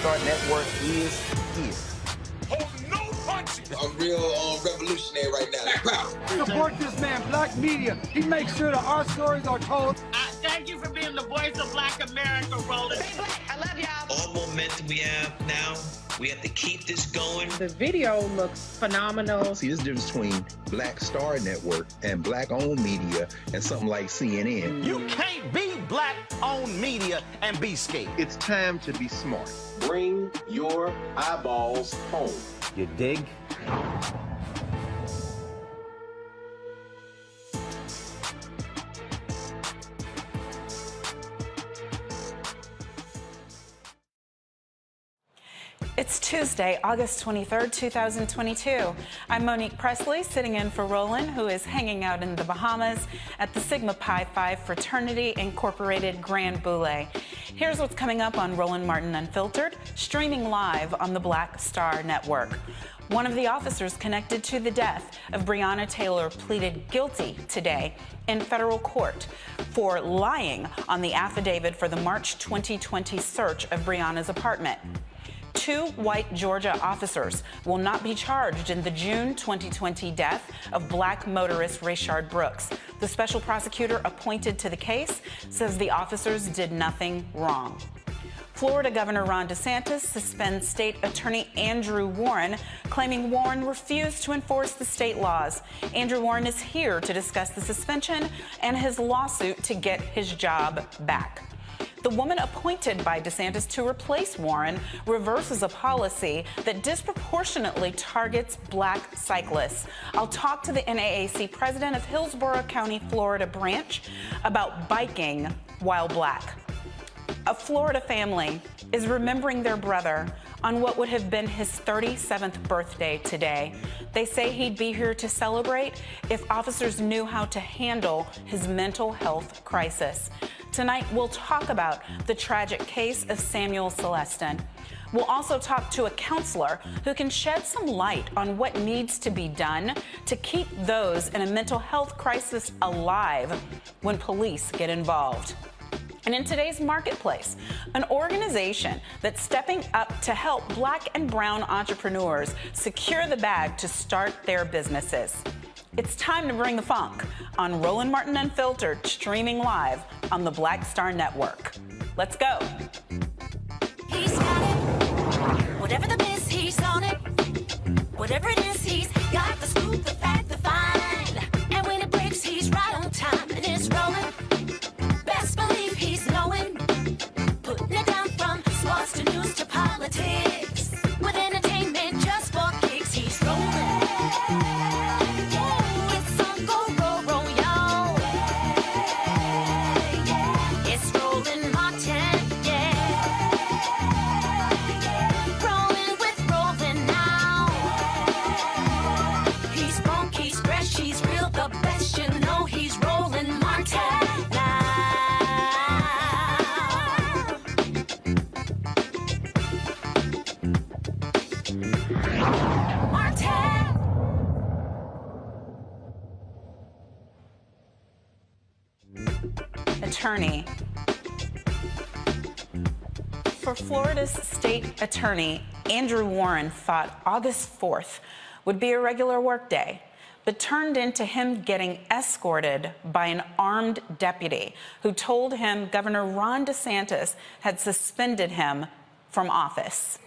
Star Network is here. Hold no punches! I'm real revolutionary right now. Support this man, Black Media. He makes sure that our stories are told. Thank you for being the voice of Black America, Roland. Stay black. I love y'all. All momentum we have now, we have to keep this going. The video looks phenomenal. See, there's a difference between Black Star Network and Black-owned media and something like CNN. You can't be Black-owned media and be scared. It's time to be smart. Bring your eyeballs home. You dig? It's Tuesday, August 23rd, 2022. I'm Monique Presley, sitting in for Roland, who is hanging out in the Bahamas at the Sigma Pi Phi Fraternity Incorporated Grand Boule. Here's what's coming up on Roland Martin Unfiltered, streaming live on the Black Star Network. One of the officers connected to the death of Breonna Taylor pleaded guilty today in federal court for lying on the affidavit for the March 2020 search of Breonna's apartment. 2 white Georgia officers will not be charged in the June 2020 death of Black motorist Rayshard Brooks. The special prosecutor appointed to the case says the officers did nothing wrong. Florida Governor Ron DeSantis suspends State Attorney Andrew Warren, claiming Warren refused to enforce the state laws. Andrew Warren is here to discuss the suspension and his lawsuit to get his job back. The woman appointed by DeSantis to replace Warren reverses a policy that disproportionately targets Black cyclists. I'll talk to the NAACP president of Hillsborough County, Florida branch about biking while Black. A Florida family is remembering their brother on what would have been his 37th birthday today. They say he'd be here to celebrate if officers knew how to handle his mental health crisis. Tonight, we'll talk about the tragic case of Samuel Celestin. We'll also talk to a counselor who can shed some light on what needs to be done to keep those in a mental health crisis alive when police get involved. And in today's marketplace, an organization that's stepping up to help Black and brown entrepreneurs secure the bag to start their businesses. It's time to bring the funk on Roland Martin Unfiltered, streaming live on the Black Star Network. Let's go. He's got it. Whatever the miss, he's on it. Whatever it is, he's got the scoop, the fact, the find. And when it breaks, he's right on time and it's rolling. Best believe he's knowing. Putting it down from sports to news to politics. With entertainment just for kicks, he's rolling. Attorney. For Florida's state attorney, Andrew Warren thought August 4th would be a regular workday, but turned into him getting escorted by an armed deputy who told him Governor Ron DeSantis had suspended him from office.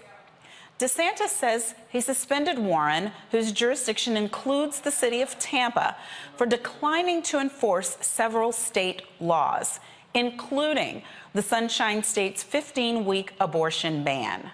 DeSantis says he suspended Warren, whose jurisdiction includes the city of Tampa, for declining to enforce several state laws, including the Sunshine State's 15-week abortion ban.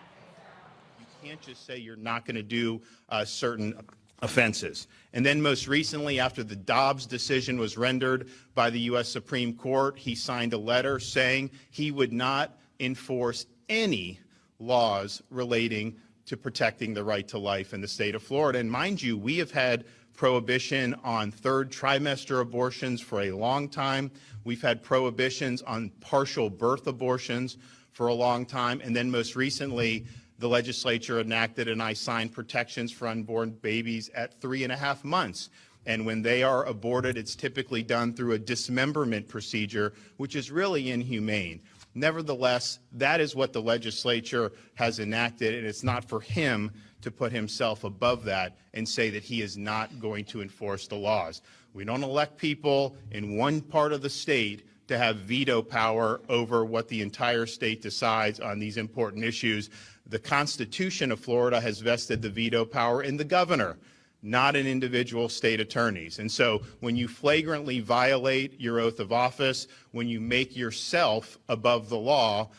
You can't just say you're not going to do certain offenses. And then most recently, after the Dobbs decision was rendered by the U.S. Supreme Court, he signed a letter saying he would not enforce any laws relating to protecting the right to life in the state of Florida. And mind you, we have had prohibition on third trimester abortions for a long time. We've had prohibitions on partial birth abortions for a long time. And then most recently, the legislature enacted and I signed protections for unborn babies at 3.5 months. And when they are aborted, it's typically done through a dismemberment procedure, which is really inhumane. Nevertheless, that is what the legislature has enacted, and it's not for him to put himself above that and say that he is not going to enforce the laws. We don't elect people in one part of the state to have veto power over what the entire state decides on these important issues. The Constitution of Florida has vested the veto power in the governor, not in individual state attorneys. And so when you flagrantly violate your oath of office, when you make yourself above the law,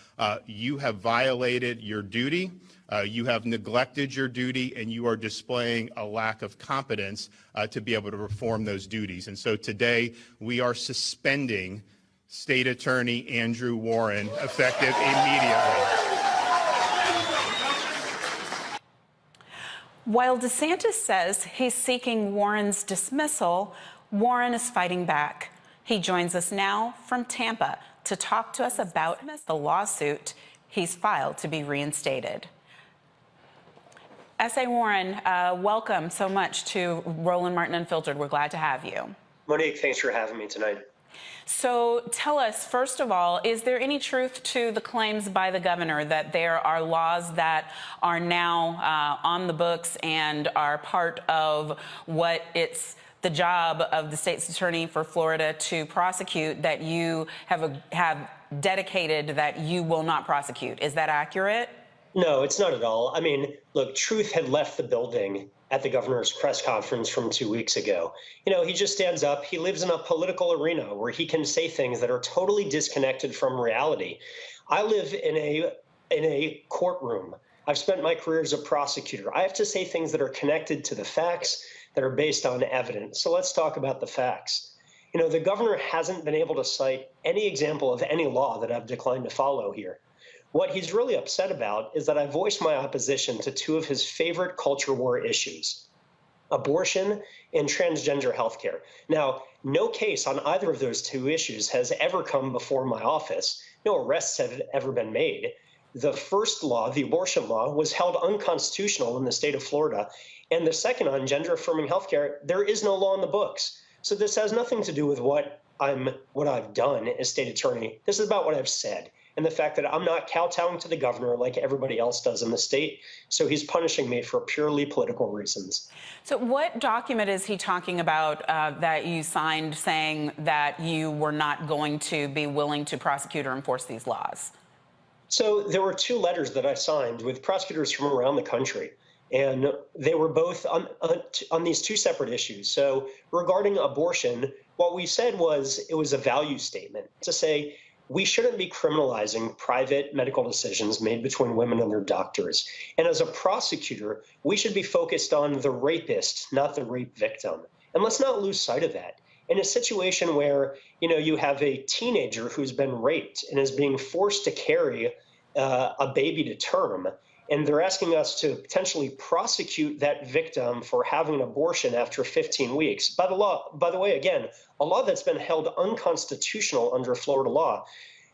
you have violated your duty. You have neglected your duty, and you are displaying a lack of competence to be able to perform those duties. And so today we are suspending State Attorney Andrew Warren effective immediately. While DeSantis says he's seeking Warren's dismissal, Warren is fighting back. He joins us now from Tampa to talk to us about the lawsuit he's filed to be reinstated. S.A. Warren, welcome so much to Roland Martin Unfiltered. We're glad to have you. Monique, thanks for having me tonight. So tell us, first of all, is there any truth to the claims by the governor that there are laws that are now on the books and are part of what it's the job of the state's attorney for Florida to prosecute that you have dedicated that you will not prosecute? Is that accurate? No, it's not at all. I mean, look, truth had left the building at the governor's press conference from 2 weeks ago. You know, he just stands up. He lives in a political arena where he can say things that are totally disconnected from reality. I live in a courtroom. I've spent my career as a prosecutor. I have to say things that are connected to the facts, that are based on evidence. So let's talk about the facts. You know, the governor hasn't been able to cite any example of any law that I've declined to follow here. What he's really upset about is that I voiced my opposition to two of his favorite culture war issues, abortion and transgender health care. Now, no case on either of those two issues has ever come before my office. No arrests have ever been made. The first law, the abortion law, was held unconstitutional in the state of Florida. And the second, on gender-affirming health care, there is no law in the books. So this has nothing to do with what I've done as state attorney. This is about what I've said, and the fact that I'm not kowtowing to the governor like everybody else does in the state. So he's punishing me for purely political reasons. So what document is he talking about that you signed saying that you were not going to be willing to prosecute or enforce these laws? So there were two letters that I signed with prosecutors from around the country, and they were both on these two separate issues. So regarding abortion, what we said was it was a value statement to say we shouldn't be criminalizing private medical decisions made between women and their doctors. And as a prosecutor, we should be focused on the rapist, not the rape victim. And let's not lose sight of that. In a situation where, you know, you have a teenager who's been raped and is being forced to carry a baby to term, and they're asking us to potentially prosecute that victim for having an abortion after 15 weeks. By the way, again, a law that's been held unconstitutional under Florida law.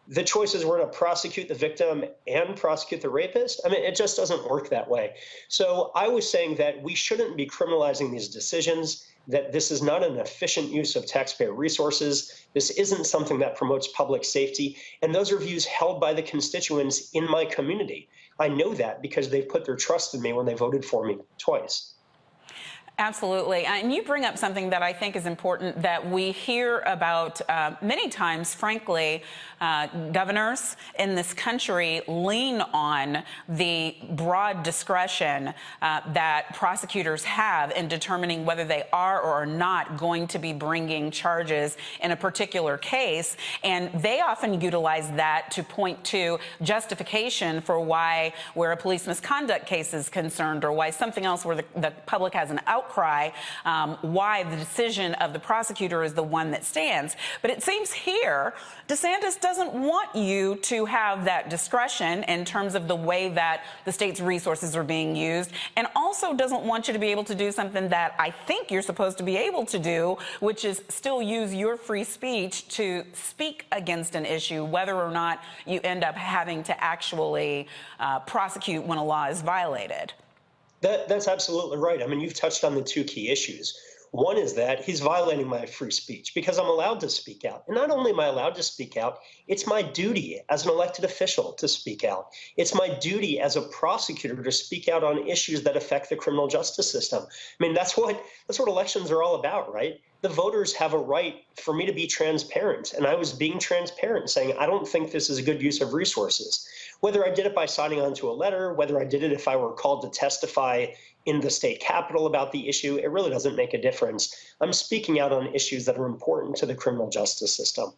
The choice is we're going to prosecute the victim and prosecute the rapist. I mean, it just doesn't work that way. So I was saying that we shouldn't be criminalizing these decisions, that this is not an efficient use of taxpayer resources. This isn't something that promotes public safety. And those are views held by the constituents in my community. I know that because they've put their trust in me when they voted for me twice. Absolutely. And you bring up something that I think is important that we hear about many times, frankly. Governors in this country lean on the broad discretion that prosecutors have in determining whether they are or are not going to be bringing charges in a particular case. And they often utilize that to point to justification for why, where a police misconduct case is concerned, or why something else where the public has an outcry, why the decision of the prosecutor is the one that stands. But it seems here DeSantis doesn't want you to have that discretion in terms of the way that the state's resources are being used, and also doesn't want you to be able to do something that I think you're supposed to be able to do, which is still use your free speech to speak against an issue, whether or not you end up having to actually prosecute when a law is violated. That's absolutely right. I mean, you've touched on the two key issues. One is that he's violating my free speech because I'm allowed to speak out. And not only am I allowed to speak out, it's my duty as an elected official to speak out. It's my duty as a prosecutor to speak out on issues that affect the criminal justice system. I mean, that's what elections are all about, right? The voters have a right for me to be transparent. And I was being transparent, saying, I don't think this is a good use of resources. Whether I did it by signing on to a letter, whether I did it if I were called to testify in the state capitol about the issue, it really doesn't make a difference. I'm speaking out on issues that are important to the criminal justice system.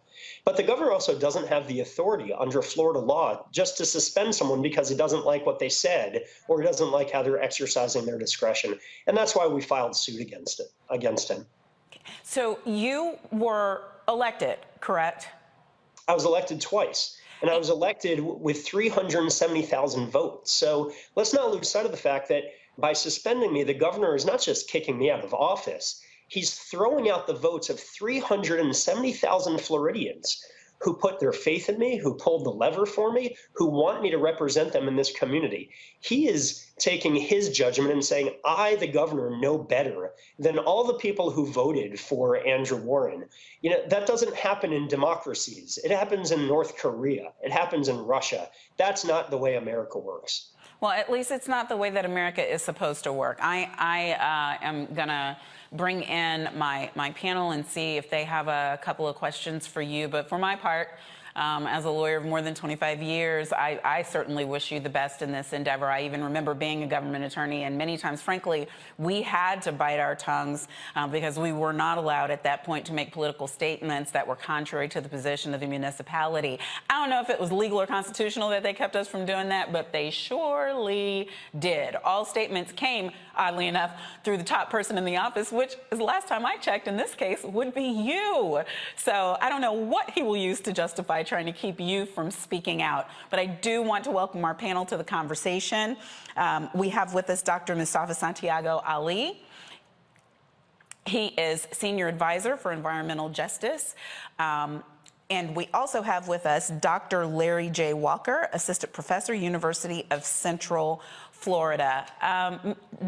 But the governor also doesn't have the authority under Florida law just to suspend someone because he doesn't like what they said or he doesn't like how they're exercising their discretion. And that's why we filed suit against him. So you were elected, correct? I was elected twice. And I was elected with 370,000 votes. So let's not lose sight of the fact that by suspending me, the governor is not just kicking me out of office, he's throwing out the votes of 370,000 Floridians who put their faith in me, who pulled the lever for me, who want me to represent them in this community. He is taking his judgment and saying, I, the governor, know better than all the people who voted for Andrew Warren. You know, that doesn't happen in democracies. It happens in North Korea. It happens in Russia. That's not the way America works. Well, at least it's not the way that America is supposed to work. I am going to bring in my panel and see if they have a couple of questions for you. But for my part, as a lawyer of more than 25 years, I certainly wish you the best in this endeavor. I even remember being a government attorney, and many times, frankly, we had to bite our tongues because we were not allowed at that point to make political statements that were contrary to the position of the municipality. I don't know if it was legal or constitutional that they kept us from doing that, but they surely did. All statements came, oddly enough, through the top person in the office, which is the last time I checked in this case would be you. So I don't know what he will use to justify trying to keep you from speaking out. But I do want to welcome our panel to the conversation. We have with us Dr. Mustafa Santiago Ali. He is Senior Advisor for Environmental Justice. And we also have with us Dr. Larry J. Walker, Assistant Professor, University of Central Florida.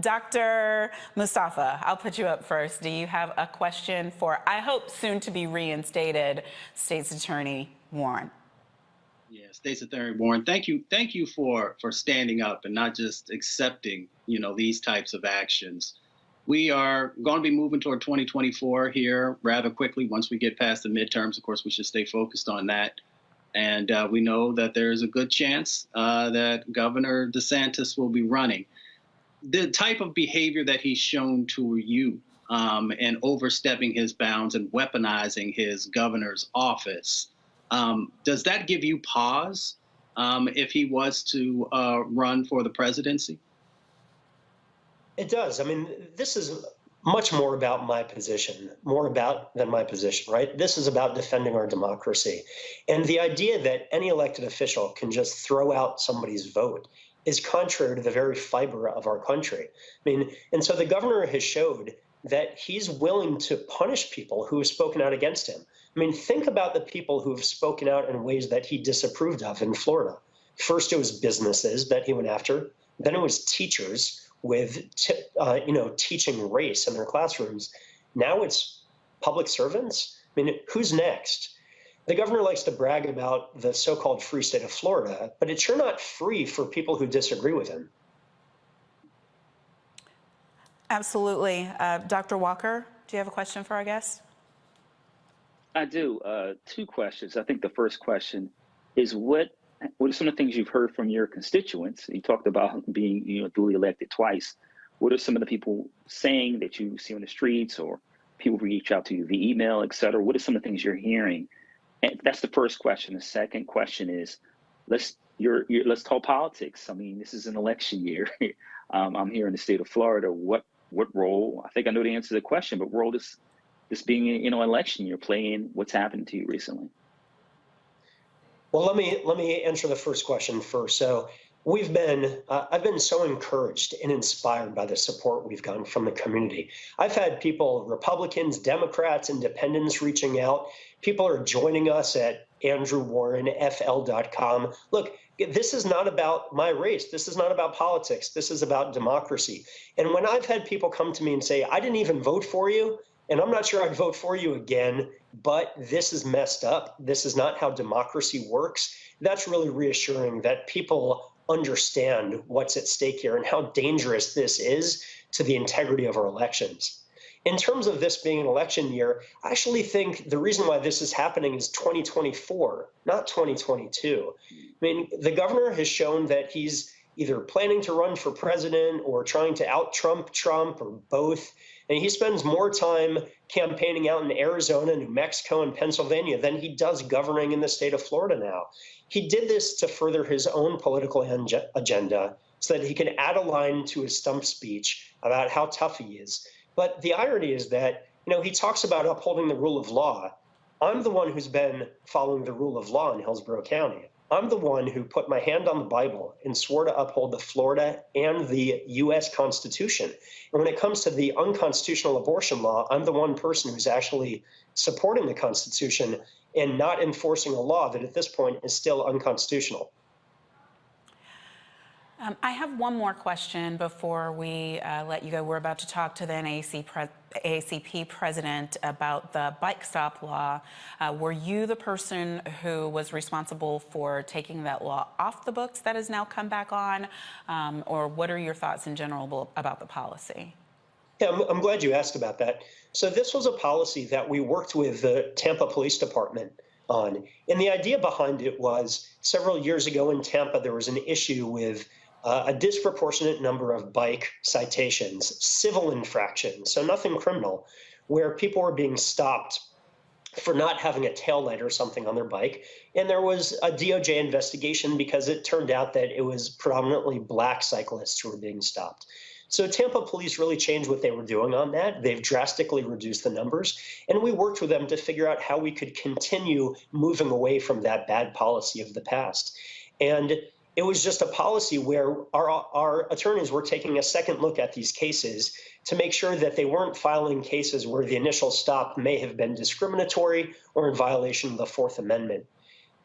Dr. Mustafa, I'll put you up first. Do you have a question for, I hope, soon to be reinstated State's Attorney Warren? Yeah, State's Attorney Warren, thank you for standing up and not just accepting, these types of actions. We are going to be moving toward 2024 here rather quickly. Once we get past the midterms, of course, we should stay focused on that. And we know that there's a good chance that Governor DeSantis will be running. The type of behavior that he's shown to you and overstepping his bounds and weaponizing his governor's office, does that give you pause if he was to run for the presidency? It does. I mean, this is much more about my position, than my position, right? This is about defending our democracy. And the idea that any elected official can just throw out somebody's vote is contrary to the very fiber of our country. I mean, and so the governor has showed that he's willing to punish people who have spoken out against him. I mean, think about the people who have spoken out in ways that he disapproved of in Florida. First, it was businesses that he went after. Then it was teachers with, teaching race in their classrooms. Now it's public servants. I mean, who's next? The governor likes to brag about the so-called free state of Florida, but it's sure not free for people who disagree with him. Absolutely. Dr. Walker, do you have a question for our guest? I do. Two questions. I think the first question is what are some of the things you've heard from your constituents? You talked about being, duly elected twice. What are some of the people saying that you see on the streets or people reach out to you via email, et cetera? What are some of the things you're hearing? And that's the first question. The second question is, let's talk politics. I mean, this is an election year. I'm here in the state of Florida. What role? I think I know the answer to the question, but what role does this being an election year play in what's happened to you recently? Well, let me answer the first question first. So I've been so encouraged and inspired by the support we've gotten from the community. I've had people, Republicans, Democrats, independents reaching out. People are joining us at AndrewWarrenFL.com. Look, this is not about my race. This is not about politics. This is about democracy. And when I've had people come to me and say, I didn't even vote for you, and I'm not sure I'd vote for you again, but this is messed up. This is not how democracy works. That's really reassuring that people understand what's at stake here and how dangerous this is to the integrity of our elections. In terms of this being an election year, I actually think the reason why this is happening is 2024, not 2022. I mean, the governor has shown that he's either planning to run for president or trying to out-Trump Trump or both. And he spends more time campaigning out in Arizona, New Mexico, and Pennsylvania than he does governing in the state of Florida now. He did this to further his own political agenda so that he can add a line to his stump speech about how tough he is. But the irony is that, he talks about upholding the rule of law. I'm the one who's been following the rule of law in Hillsborough County. I'm the one who put my hand on the Bible and swore to uphold the Florida and the U.S. Constitution. And when it comes to the unconstitutional abortion law, I'm the one person who's actually supporting the Constitution and not enforcing a law that at this point is still unconstitutional. I have one more question before we let you go. We're about to talk to the NAACP president about the bike stop law. Were you the person who was responsible for taking that law off the books that has now come back on? Or what are your thoughts in general about the policy? Yeah, I'm glad you asked about that. So this was a policy that we worked with the Tampa Police Department on. And the idea behind it was several years ago in Tampa, there was an issue with a disproportionate number of bike citations, civil infractions, so nothing criminal, where people were being stopped for not having a taillight or something on their bike. And there was a DOJ investigation because it turned out that it was predominantly black cyclists who were being stopped. So Tampa police really changed what they were doing on that. They've drastically reduced the numbers. And we worked with them to figure out how we could continue moving away from that bad policy of the past. And it was just a policy where our attorneys were taking a second look at these cases to make sure that they weren't filing cases where the initial stop may have been discriminatory or in violation of the Fourth Amendment.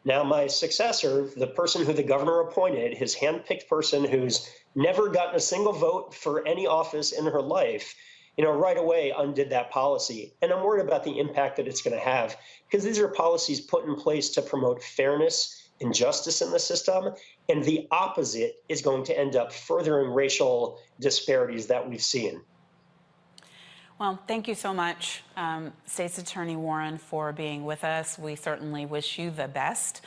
Now, my successor, the person who the governor appointed, his handpicked person who's never gotten a single vote for any office in her life, right away undid that policy. And I'm worried about the impact that it's going to have because these are policies put in place to promote fairness and justice in the system, and the opposite is going to end up furthering racial disparities that we've seen. Well, thank you so much, State's Attorney Warren, for being with us. We certainly wish you the best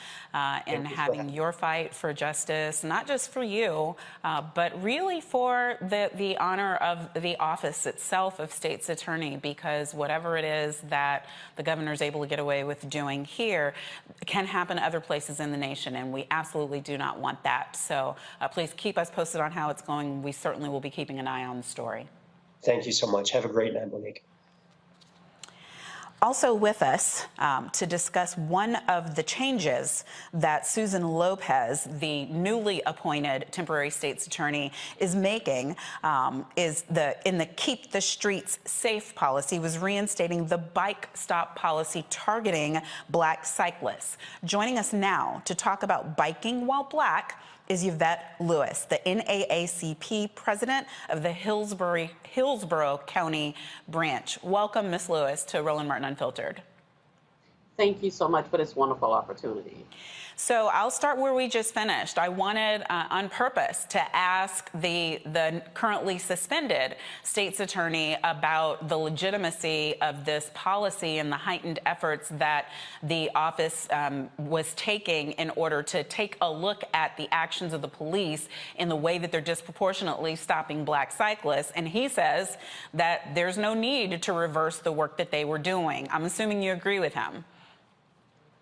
in having your fight for justice, not just for you, but really for the honor of the office itself of State's Attorney, because whatever it is that the governor is able to get away with doing here can happen other places in the nation, and we absolutely do not want that. So please keep us posted on how it's going. We certainly will be keeping an eye on the story. Thank you so much. Have a great night, Monique. Also with us to discuss one of the changes that Susan Lopez, the newly appointed temporary state's attorney, is making is in the Keep the Streets Safe policy, was reinstating the bike stop policy targeting black cyclists. Joining us now to talk about biking while black is Yvette Lewis, the NAACP president of the Hillsborough County branch. Welcome, Ms. Lewis, to Roland Martin Unfiltered. Thank you so much for this wonderful opportunity. So I'll start where we just finished. I wanted on purpose to ask the currently suspended state's attorney about the legitimacy of this policy and the heightened efforts that the office was taking in order to take a look at the actions of the police in the way that they're disproportionately stopping black cyclists. And he says that there's no need to reverse the work that they were doing. I'm assuming you agree with him.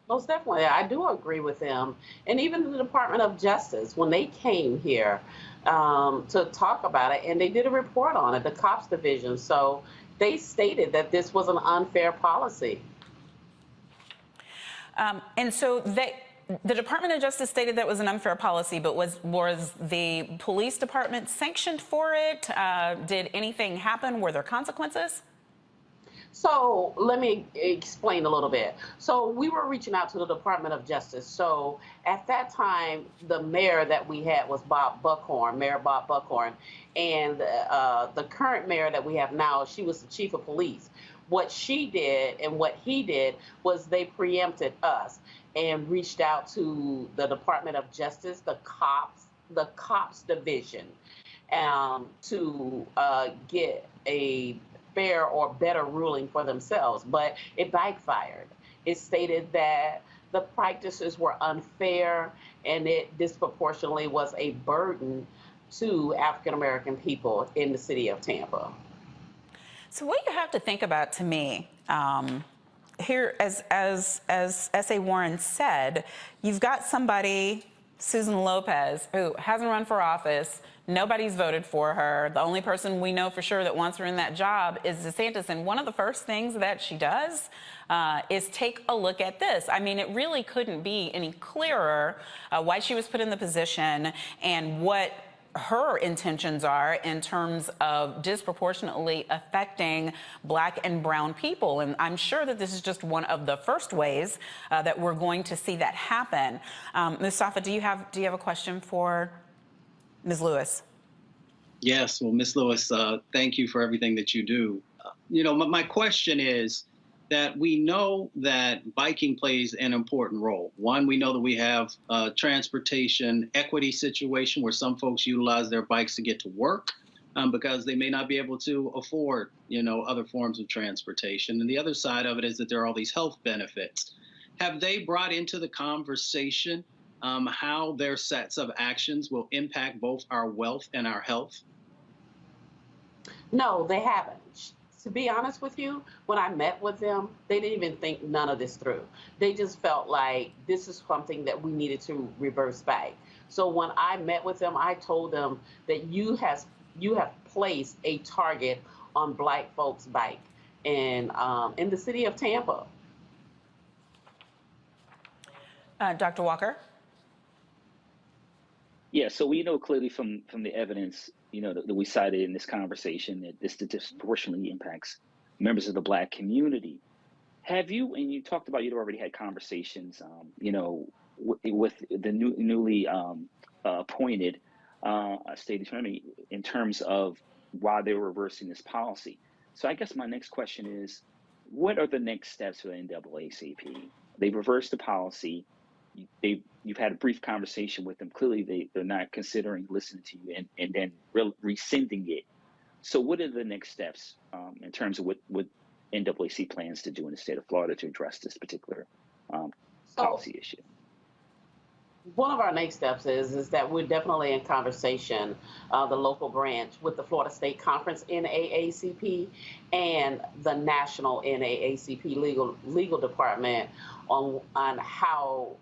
Most definitely. I do agree with them. And even the Department of Justice, when they came here to talk about it, and they did a report on it, the cops division. So they stated that this was an unfair policy. And so the Department of Justice stated that was an unfair policy, but was the police department sanctioned for it? Did anything happen? Were there consequences? So let me explain a little bit. So we were reaching out to the Department of Justice. So at that time, the mayor that we had was Mayor Bob Buckhorn. And the current mayor that we have now, she was the chief of police. What she did and what he did was they preempted us and reached out to the Department of Justice, the cops division, to get a fair or better ruling for themselves, but it backfired. It stated that the practices were unfair and it disproportionately was a burden to African American people in the city of Tampa. So what you have to think about, to me, here, as S.A. Warren said, you've got somebody, Susan Lopez, who hasn't run for office. Nobody's voted for her. The only person we know for sure that wants her in that job is DeSantis. And one of the first things that she does is take a look at this. I mean, it really couldn't be any clearer why she was put in the position and what her intentions are in terms of disproportionately affecting Black and brown people. And I'm sure that this is just one of the first ways that we're going to see that happen. Mustafa, do you have a question for Ms. Lewis? Yes. Well, Ms. Lewis, thank you for everything that you do. My question is that we know that biking plays an important role. One, we know that we have a transportation equity situation where some folks utilize their bikes to get to work because they may not be able to afford, other forms of transportation. And the other side of it is that there are all these health benefits. Have they brought into the conversation how their sets of actions will impact both our wealth and our health? No, they haven't. To be honest with you, when I met with them, they didn't even think none of this through. They just felt like this is something that we needed to reverse back. So when I met with them, I told them that you have placed a target on Black folks' bike in the city of Tampa. Dr. Walker? Yeah, so we know clearly from the evidence, that we cited in this conversation that this disproportionately impacts members of the Black community. Have you, and you talked about you'd already had conversations, with the newly appointed state attorney in terms of why they were reversing this policy. So I guess my next question is, what are the next steps for the NAACP? They've reversed the policy. You've had a brief conversation with them. Clearly, they're not considering listening to you and then rescinding it. So what are the next steps in terms of what NAACP plans to do in the state of Florida to address this particular policy issue? One of our next steps is that we're definitely in conversation, the local branch with the Florida State Conference NAACP and the national NAACP legal department on how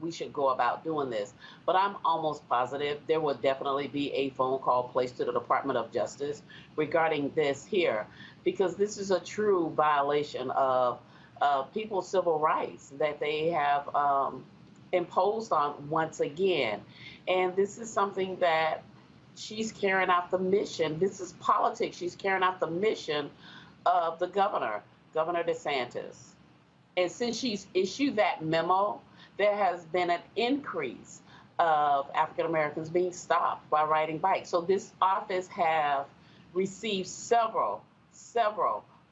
we should go about doing this. But I'm almost positive there will definitely be a phone call placed to the Department of Justice regarding this here, because this is a true violation of people's civil rights that they have imposed on once again. And this is something that she's carrying out the mission. This is politics. She's carrying out the mission of the Governor DeSantis. And since she's issued that memo, there has been an increase of African Americans being stopped by riding bikes. So this office have received several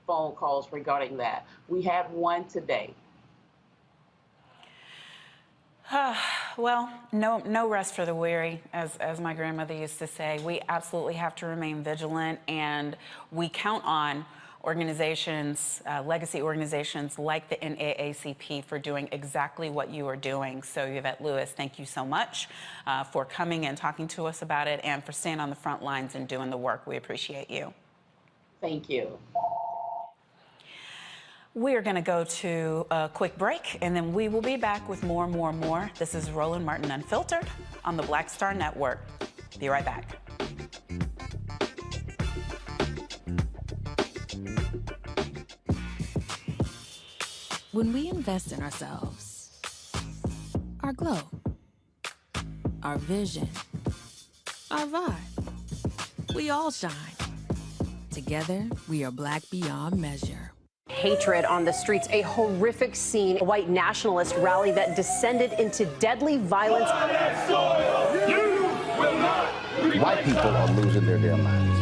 phone calls regarding that. We had one today. Well, no rest for the weary, as my grandmother used to say. We absolutely have to remain vigilant, and we count on organizations, legacy organizations like the NAACP for doing exactly what you are doing. So Yvette Lewis, thank you so much for coming and talking to us about it and for staying on the front lines and doing the work. We appreciate you. Thank you. We are going to go to a quick break, and then we will be back with more. This is Roland Martin Unfiltered on the Black Star Network. Be right back. When we invest in ourselves, our glow, our vision, our vibe, we all shine. Together, we are Black beyond measure. hatred on the streets. A horrific scene, a white nationalist rally that descended into deadly violence. White people are losing their damn minds.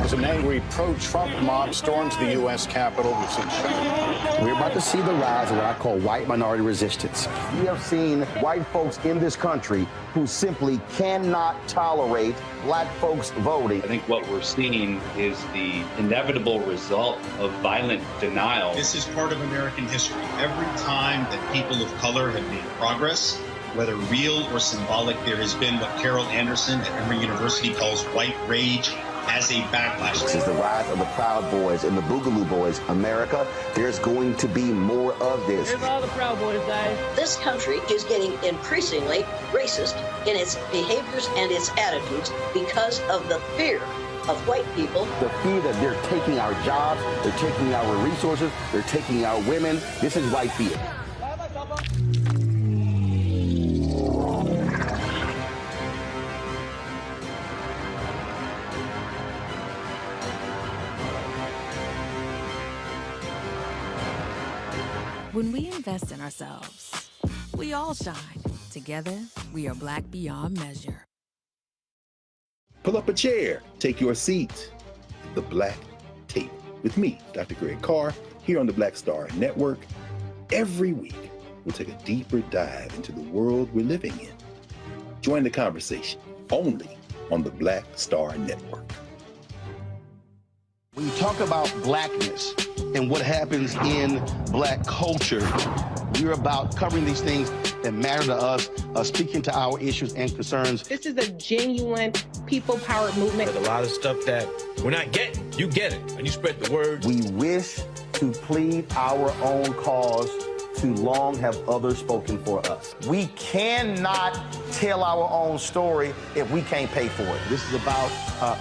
As an angry pro-Trump mob storms the U.S. Capitol, we've seen shooting. We're about to see the rise of what I call white minority resistance. We have seen white folks in this country who simply cannot tolerate black folks voting. I think what we're seeing is the inevitable result of violent denial. This is part of American history. Every time that people of color have made progress, whether real or symbolic, there has been what Carol Anderson at Emory University calls white rage as a backlash. This is the rise of the Proud Boys and the Boogaloo Boys. America, there's going to be more of this. Here's all the Proud Boys, guys. This country is getting increasingly racist in its behaviors and its attitudes because of the fear of white people. The fear that they're taking our jobs, they're taking our resources, they're taking our women. This is white fear. When we invest in ourselves, we all shine. Together, we are black beyond measure. Pull up a chair, take your seat. The Black Tape with me, Dr. Greg Carr, here on the Black Star Network. Every week, we'll take a deeper dive into the world we're living in. Join the conversation only on the Black Star Network. When you talk about blackness and what happens in black culture, we're about covering these things that matter to us, speaking to our issues and concerns. This is a genuine people-powered movement. There's a lot of stuff that we're not getting. You get it, and you spread the word. We wish to plead our own cause. Too long have others spoken for us. We cannot tell our own story if we can't pay for it. This is about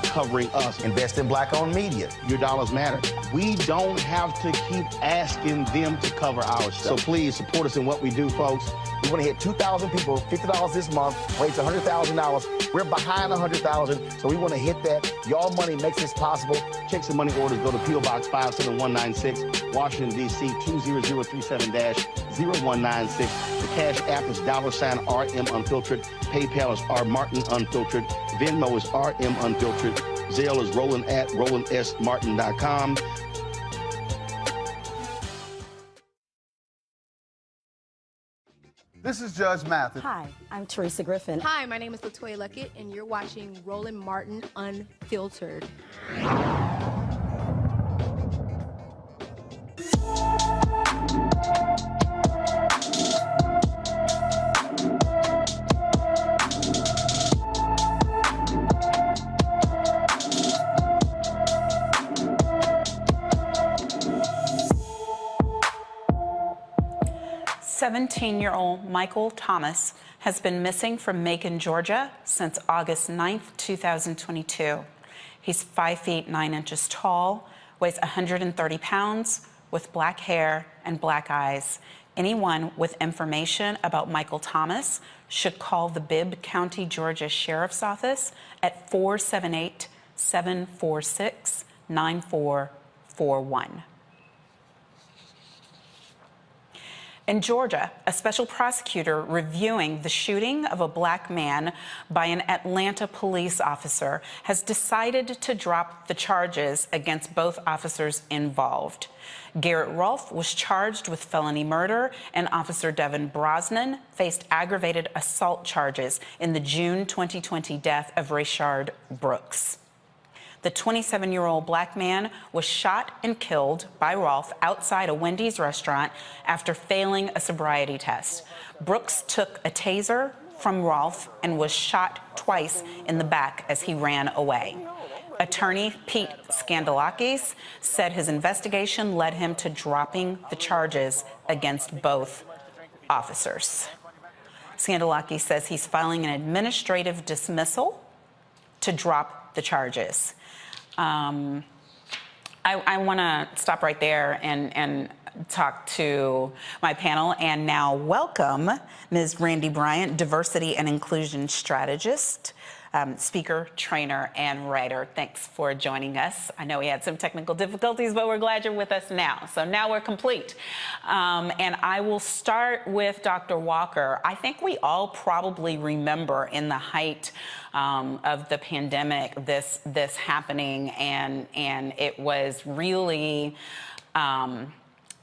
covering us. Invest in black-owned media. Your dollars matter. We don't have to keep asking them to cover our stuff. So please support us in what we do, folks. We want to hit 2,000 people, $50 this month, raise $100,000. We're behind 100,000, so we want to hit that. Y'all money makes this possible. Checks and money orders go to P.O. Box 57196, Washington, D.C. 20037-0196. The Cash App is $RM Unfiltered. PayPal is R Martin Unfiltered. Venmo is RM Unfiltered. Zelle is Roland at RolandSMartin.com. This is Judge Mathis. Hi, I'm Teresa Griffin. Hi, my name is LaToya Luckett, and you're watching Roland Martin Unfiltered. 17-year-old Michael Thomas has been missing from Macon, Georgia since August 9th, 2022. He's 5 feet 9 inches tall, weighs 130 pounds, with black hair and black eyes. Anyone with information about Michael Thomas should call the Bibb County, Georgia Sheriff's Office at 478-746-9441. In Georgia, a special prosecutor reviewing the shooting of a black man by an Atlanta police officer has decided to drop the charges against both officers involved. Garrett Rolfe was charged with felony murder, and Officer Devin Brosnan faced aggravated assault charges in the June 2020 death of Rayshard Brooks. The 27-year-old black man was shot and killed by Rolfe outside a Wendy's restaurant after failing a sobriety test. Brooks took a taser from Rolfe and was shot twice in the back as he ran away. Attorney Pete Skandalakis said his investigation led him to dropping the charges against both officers. Skandalakis says he's filing an administrative dismissal to drop the charges. I want to stop right there and talk to my panel and now welcome Ms. Randy Bryant, Diversity and Inclusion Strategist, speaker, trainer, and writer. Thanks for joining us. I know we had some technical difficulties, but we're glad you're with us now. So now we're complete. And I will start with Dr. Walker. I think we all probably remember in the height of the pandemic this happening, and it was really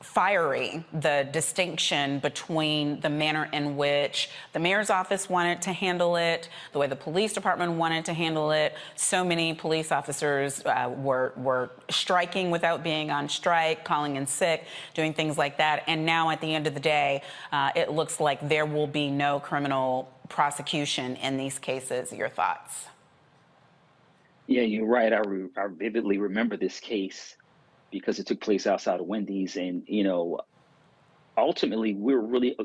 fiery, the distinction between the manner in which the mayor's office wanted to handle it, the way the police department wanted to handle it. So many police officers were striking without being on strike, calling in sick, doing things like that. And now at the end of the day, it looks like there will be no criminal prosecution in these cases. Your thoughts? Yeah, you're right. I vividly remember this case because it took place outside of Wendy's. And, you know, ultimately, we're really,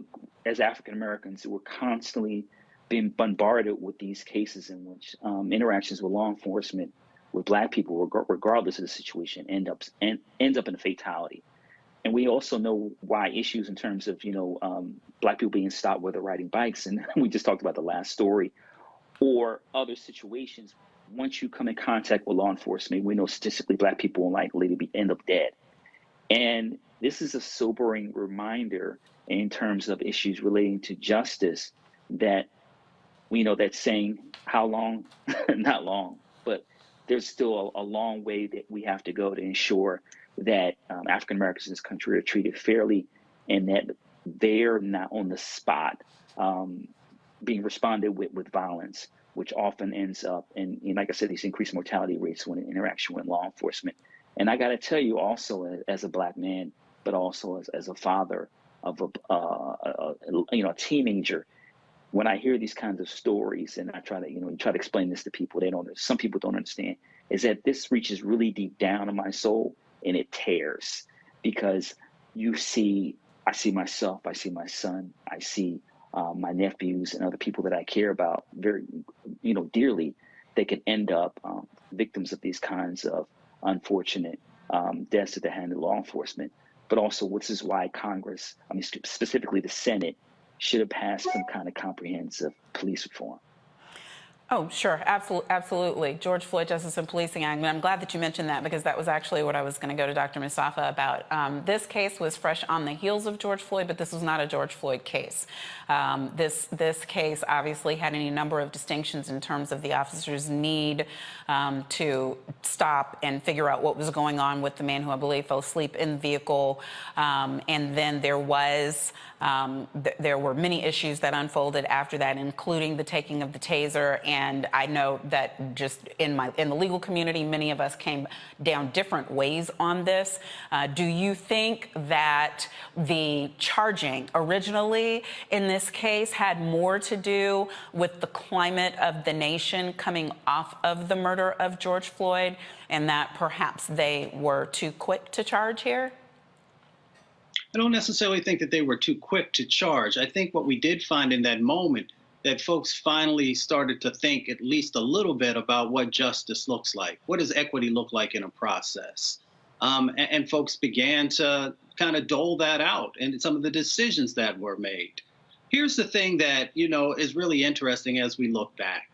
as African Americans, we're constantly being bombarded with these cases in which interactions with law enforcement, with Black people, regardless of the situation, ends up in a fatality. And we also know why issues in terms of, Black people being stopped while they're riding bikes. And we just talked about the last story, or other situations. Once you come in contact with law enforcement, we know statistically Black people will likely end up dead. And this is a sobering reminder in terms of issues relating to justice that we know that saying how long, not long, but there's still a long way that we have to go to ensure that African Americans in this country are treated fairly and that they're not on the spot being responded with violence, which often ends up in, like I said, these increased mortality rates when in interaction with law enforcement. And I got to tell you also, as a Black man, but also as a father of a teenager, when I hear these kinds of stories and I try to explain this to people, some people don't understand, is that this reaches really deep down in my soul and it tears, because I see myself, I see my son, I see my nephews and other people that I care about very, dearly. They can end up victims of these kinds of unfortunate deaths at the hand of law enforcement. But also, this is why Congress, specifically the Senate, should have passed some kind of comprehensive police reform. Oh, sure. Absolutely. George Floyd Justice and Policing Act. And I'm glad that you mentioned that, because that was actually what I was going to go to Dr. Mustafa about. This case was fresh on the heels of George Floyd, but this was not a George Floyd case. This case obviously had any number of distinctions in terms of the officer's need to stop and figure out what was going on with the man who I believe fell asleep in the vehicle. And then there were many issues that unfolded after that, including the taking of the taser. And I know that just in the legal community, many of us came down different ways on this. Do you think that the charging originally in this case had more to do with the climate of the nation coming off of the murder of George Floyd, and that perhaps they were too quick to charge here? I don't necessarily think that they were too quick to charge. I think what we did find in that moment, that folks finally started to think at least a little bit about what justice looks like. What does equity look like in a process? And folks began to kind of dole that out in some of the decisions that were made. Here's the thing that, is really interesting as we look back.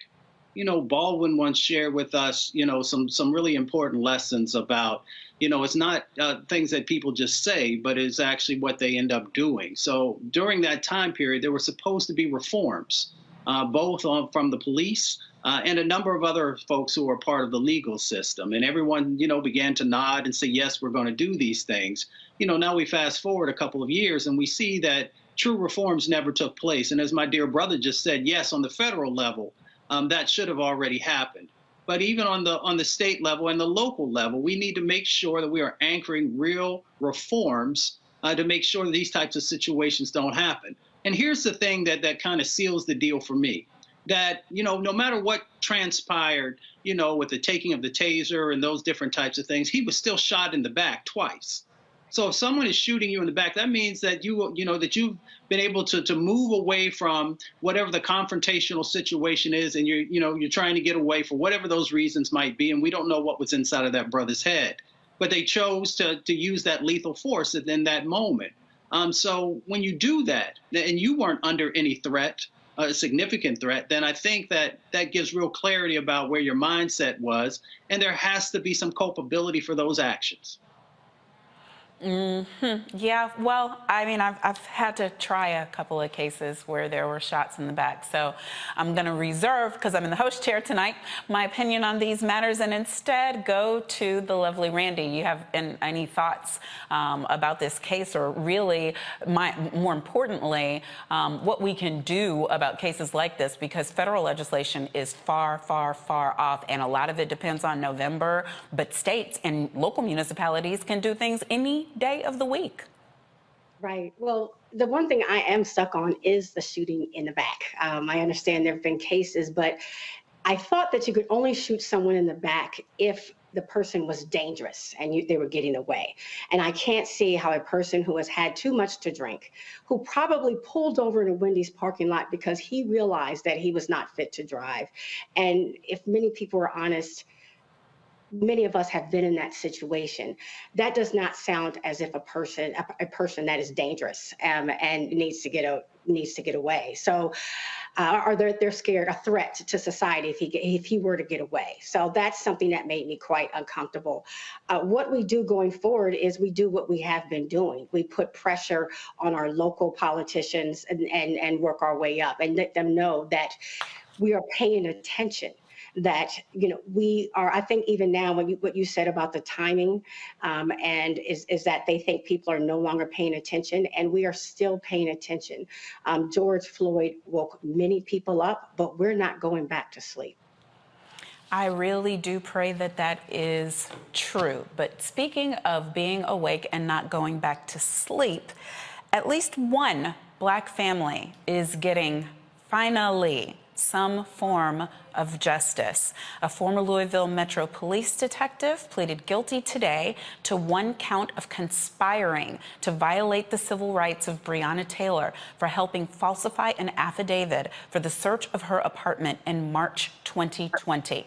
Baldwin once shared with us, some really important lessons about, it's not things that people just say, but it's actually what they end up doing. So during that time period, there were supposed to be reforms, both from the police and a number of other folks who were part of the legal system. And everyone, began to nod and say, yes, we're going to do these things. Now we fast forward a couple of years and we see that true reforms never took place. And as my dear brother just said, yes, on the federal level, that should have already happened. But even on the state level and the local level, we need to make sure that we are anchoring real reforms to make sure that these types of situations don't happen. And here's the thing that kind of seals the deal for me, that, no matter what transpired, with the taking of the taser and those different types of things, he was still shot in the back twice. So if someone is shooting you in the back, that means that that you've been able to move away from whatever the confrontational situation is, and you're trying to get away for whatever those reasons might be, and we don't know what was inside of that brother's head. But they chose to use that lethal force in that moment. So when you do that, and you weren't under any threat, a significant threat, then I think that gives real clarity about where your mindset was, and there has to be some culpability for those actions. Yeah, well, I mean, I've had to try a couple of cases where there were shots in the back. So I'm going to reserve, because I'm in the host chair tonight, my opinion on these matters and instead go to the lovely Randy. You have any thoughts about this case, or really, more importantly, what we can do about cases like this, because federal legislation is far, far, far off, and a lot of it depends on November, but states and local municipalities can do things any day of the week. Right. Well, the one thing I am stuck on is the shooting in the back. I understand there have been cases, but I thought that you could only shoot someone in the back if the person was dangerous and they were getting away. And I can't see how a person who has had too much to drink, who probably pulled over in a Wendy's parking lot because he realized that he was not fit to drive. And if many people are honest, many of us have been in that situation. That does not sound as if a person that is dangerous and needs to get away. So, they're scared, a threat to society if he were to get away. So that's something that made me quite uncomfortable. What we do going forward is we do what we have been doing. We put pressure on our local politicians and work our way up and let them know that we are paying attention. That, we are, I think even now, what you said about the timing, and is that they think people are no longer paying attention, and we are still paying attention. George Floyd woke many people up, but we're not going back to sleep. I really do pray that that is true. But speaking of being awake and not going back to sleep, at least one Black family is getting, finally, some form of justice. A former Louisville Metro Police detective pleaded guilty today to one count of conspiring to violate the civil rights of Breonna Taylor for helping falsify an affidavit for the search of her apartment in March 2020.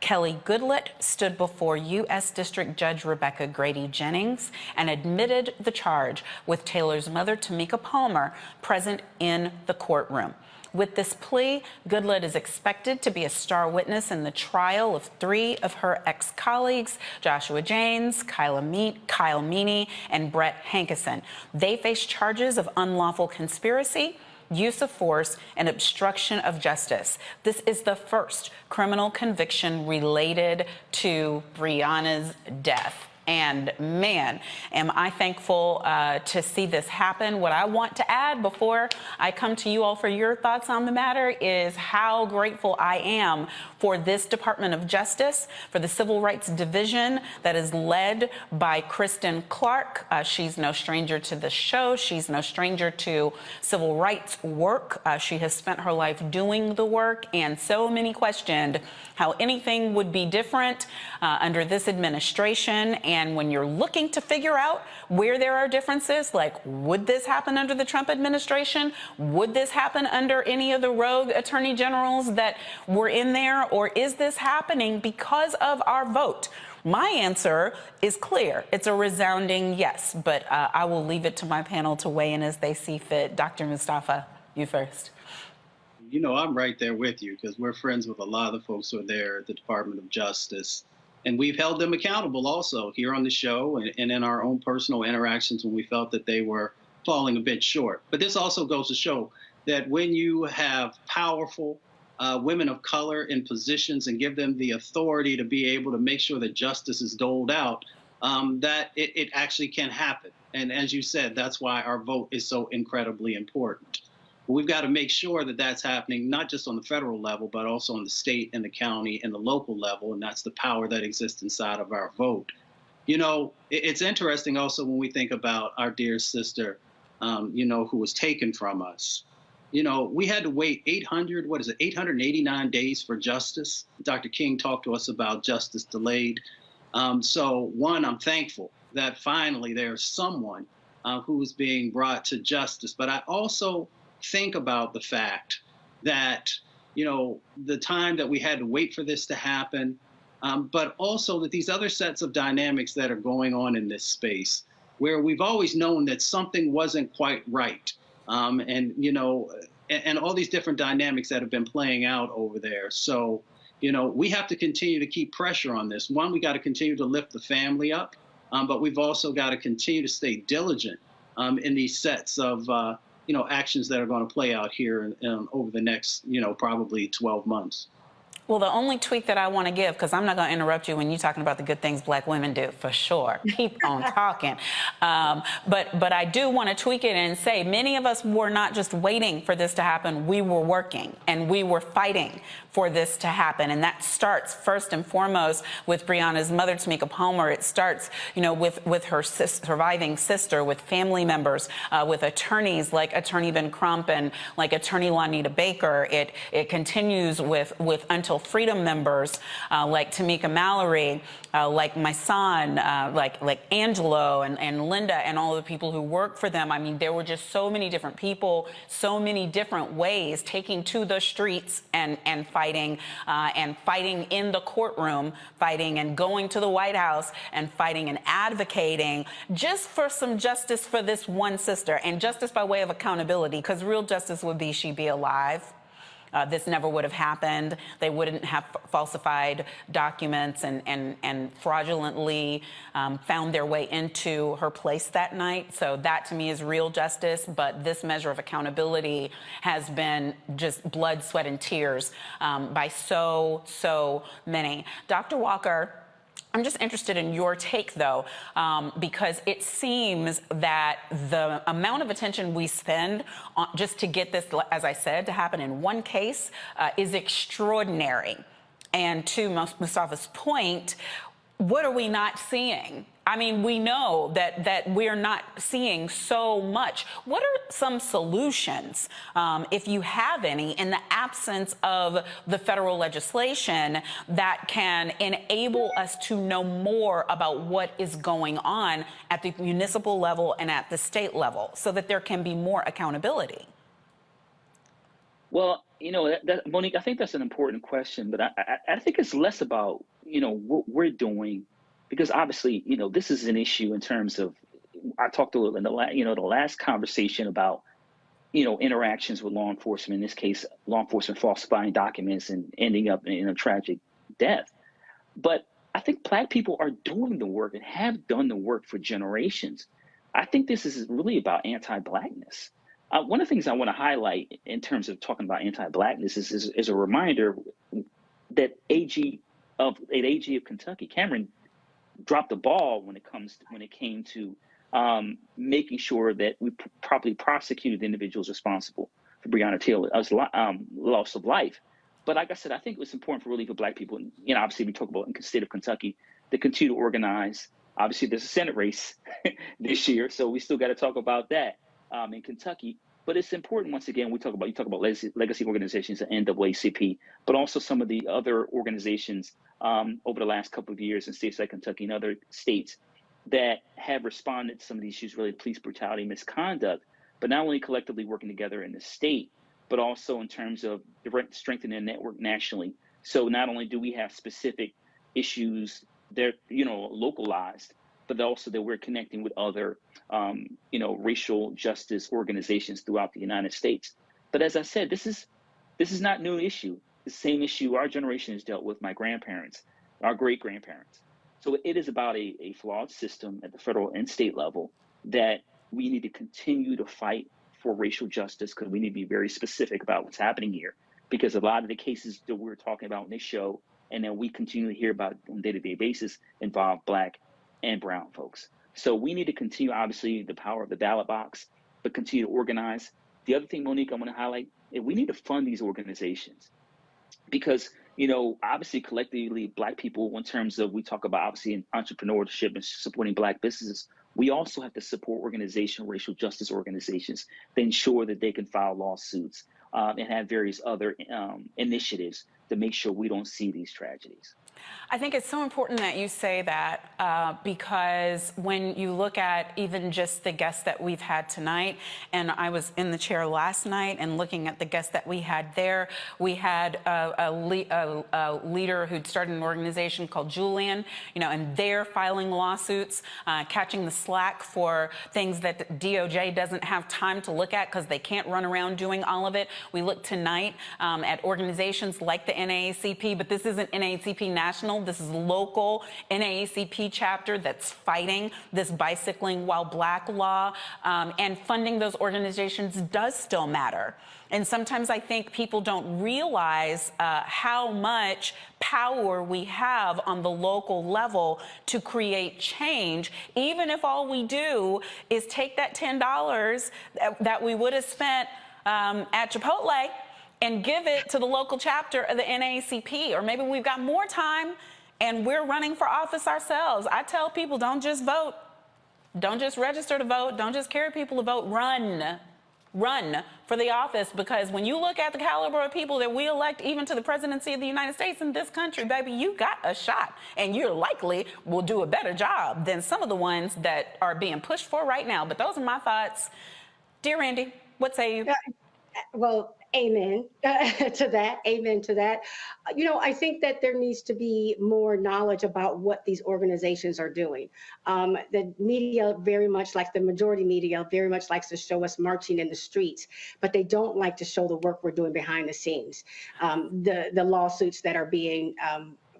Kelly Goodlett stood before U.S. District Judge Rebecca Grady Jennings and admitted the charge, with Taylor's mother, Tamika Palmer, present in the courtroom. With this plea, Goodlett is expected to be a star witness in the trial of three of her ex-colleagues, Joshua James, Kyle Meany, and Brett Hankison. They face charges of unlawful conspiracy, use of force, and obstruction of justice. This is the first criminal conviction related to Breonna's death. And man, am I thankful to see this happen. What I want to add before I come to you all for your thoughts on the matter is how grateful I am for this Department of Justice, for the Civil Rights Division that is led by Kristen Clark. She's no stranger to the show. She's no stranger to civil rights work. She has spent her life doing the work, and so many questioned how anything would be different under this administration. And when you're looking to figure out where there are differences, like would this happen under the Trump administration? Would this happen under any of the rogue attorney generals that were in there? Or is this happening because of our vote? My answer is clear. It's a resounding yes, but I will leave it to my panel to weigh in as they see fit. Dr. Mustafa, you first. I'm right there with you because we're friends with a lot of the folks who are there at the Department of Justice. And we've held them accountable also here on the show and in our own personal interactions when we felt that they were falling a bit short. But this also goes to show that when you have powerful women of color in positions and give them the authority to be able to make sure that justice is doled out, that it actually can happen. And as you said, that's why our vote is so incredibly important. We've got to make sure that that's happening, not just on the federal level, but also on the state and the county and the local level. And that's the power that exists inside of our vote. It's interesting also when we think about our dear sister, who was taken from us. We had to wait 889 days for justice. Dr. King talked to us about justice delayed. So one, I'm thankful that finally there's someone who's being brought to justice. But I also think about the fact that, the time that we had to wait for this to happen, but also that these other sets of dynamics that are going on in this space, where we've always known that something wasn't quite right. and all these different dynamics that have been playing out over there. So, we have to continue to keep pressure on this. One, we got to continue to lift the family up, but we've also got to continue to stay diligent in these sets of, actions that are going to play out here over the next, probably 12 months. Well, the only tweak that I want to give, because I'm not going to interrupt you when you're talking about the good things Black women do, for sure. Keep on talking. But I do want to tweak it and say many of us were not just waiting for this to happen. We were working and we were fighting for this to happen. And that starts first and foremost with Breonna's mother, Tamika Palmer. It starts, with her surviving sister, with family members, with attorneys like Attorney Ben Crump and like Attorney Juanita Baker. It continues with Until Freedom members like Tamika Mallory, like my son, like Angelo and Linda and all the people who work for them. I mean, there were just so many different people, so many different ways taking to the streets and fighting in the courtroom, fighting and going to the White House and fighting and advocating just for some justice for this one sister, and justice by way of accountability, because real justice would be she'd be alive. This never would have happened. They wouldn't have falsified documents and fraudulently found their way into her place that night. So that to me is real justice. But this measure of accountability has been just blood, sweat, and tears by so many. Dr. Walker, I'm just interested in your take, though, because it seems that the amount of attention we spend on, just to get this, as I said, to happen in one case is extraordinary. And to Mustafa's point, what are we not seeing? I mean, we know that we're not seeing so much. What are some solutions, if you have any, in the absence of the federal legislation that can enable us to know more about what is going on at the municipal level and at the state level so that there can be more accountability? Well, Monique, I think that's an important question, but I think it's less about, what we're doing, because obviously, this is an issue in terms of, I talked a little in the last conversation about, interactions with law enforcement, in this case, law enforcement falsifying documents and ending up in a tragic death. But I think Black people are doing the work and have done the work for generations. I think this is really about anti-Blackness. One of the things I want to highlight in terms of talking about anti-Blackness is a reminder that AG of Kentucky, Cameron, dropped the ball when it came to making sure that we properly prosecuted the individuals responsible for Breonna Taylor's loss of life. But like I said, I think it was important for Black people, and obviously we talk about in the state of Kentucky, to continue to organize. Obviously, there's a Senate race this year, so we still got to talk about that in Kentucky. But it's important, once again, you talk about legacy organizations, the NAACP, but also some of the other organizations over the last couple of years in states like Kentucky and other states that have responded to some of these issues related to police brutality and misconduct, but not only collectively working together in the state, but also in terms of strengthening the network nationally. So not only do we have specific issues that localized, but also that we're connecting with other, racial justice organizations throughout the United States. But as I said, this is not a new issue. The same issue our generation has dealt with, my grandparents, our great-grandparents. So it is about a flawed system at the federal and state level that we need to continue to fight for racial justice, because we need to be very specific about what's happening here. Because a lot of the cases that we're talking about in this show, and then we continue to hear about on a day-to-day basis, involve Black and brown folks. So we need to continue, obviously, the power of the ballot box, but continue to organize. The other thing, Monique, I want to highlight, is we need to fund these organizations. Because, obviously, collectively, Black people, in terms of, we talk about, obviously, in entrepreneurship and supporting Black businesses, we also have to support racial justice organizations to ensure that they can file lawsuits and have various other initiatives to make sure we don't see these tragedies. I think it's so important that you say that because when you look at even just the guests that we've had tonight, and I was in the chair last night and looking at the guests that we had there, we had a leader who'd started an organization called Julian, and they're filing lawsuits, catching the slack for things that DOJ doesn't have time to look at because they can't run around doing all of it. We look tonight at organizations like the NAACP, but this isn't NAACP national. This is local NAACP chapter that's fighting this bicycling while black law, and funding those organizations does still matter. And sometimes I think people don't realize how much power we have on the local level to create change, even if all we do is take that $10 that we would have spent at Chipotle and give it to the local chapter of the NAACP. Or maybe we've got more time and we're running for office ourselves. I tell people, don't just vote. Don't just register to vote. Don't just carry people to vote. Run for the office, because when you look at the caliber of people that we elect even to the presidency of the United States in this country, baby, you got a shot, and you likely will do a better job than some of the ones that are being pushed for right now. But those are my thoughts. Dear Randy, what say you? Well, amen to that. Amen to that. I think that there needs to be more knowledge about what these organizations are doing. The media, very much like the majority media, very much likes to show us marching in the streets, but they don't like to show the work we're doing behind the scenes. The lawsuits that are being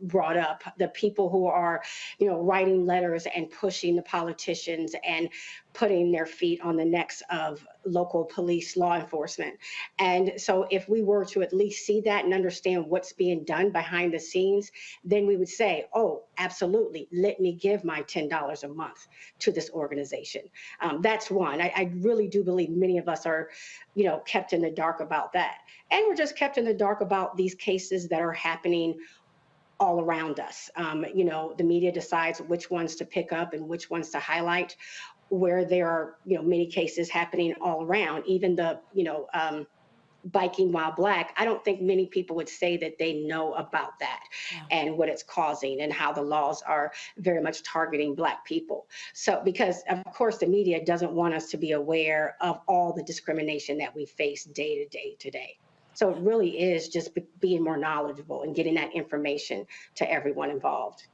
brought up, the people who are, writing letters and pushing the politicians and putting their feet on the necks of local police, law enforcement. And so if we were to at least see that and understand what's being done behind the scenes, then we would say, oh, absolutely, let me give my $10 a month to this organization. That's one. I really do believe many of us are, kept in the dark about that. And we're just kept in the dark about these cases that are happening all around us. The media decides which ones to pick up and which ones to highlight, where there are, many cases happening all around. Even the, biking while black, I don't think many people would say that they know about that and what it's causing and how the laws are very much targeting black people. So, because of course the media doesn't want us to be aware of all the discrimination that we face day to day today. So it really is just being more knowledgeable and getting that information to everyone involved.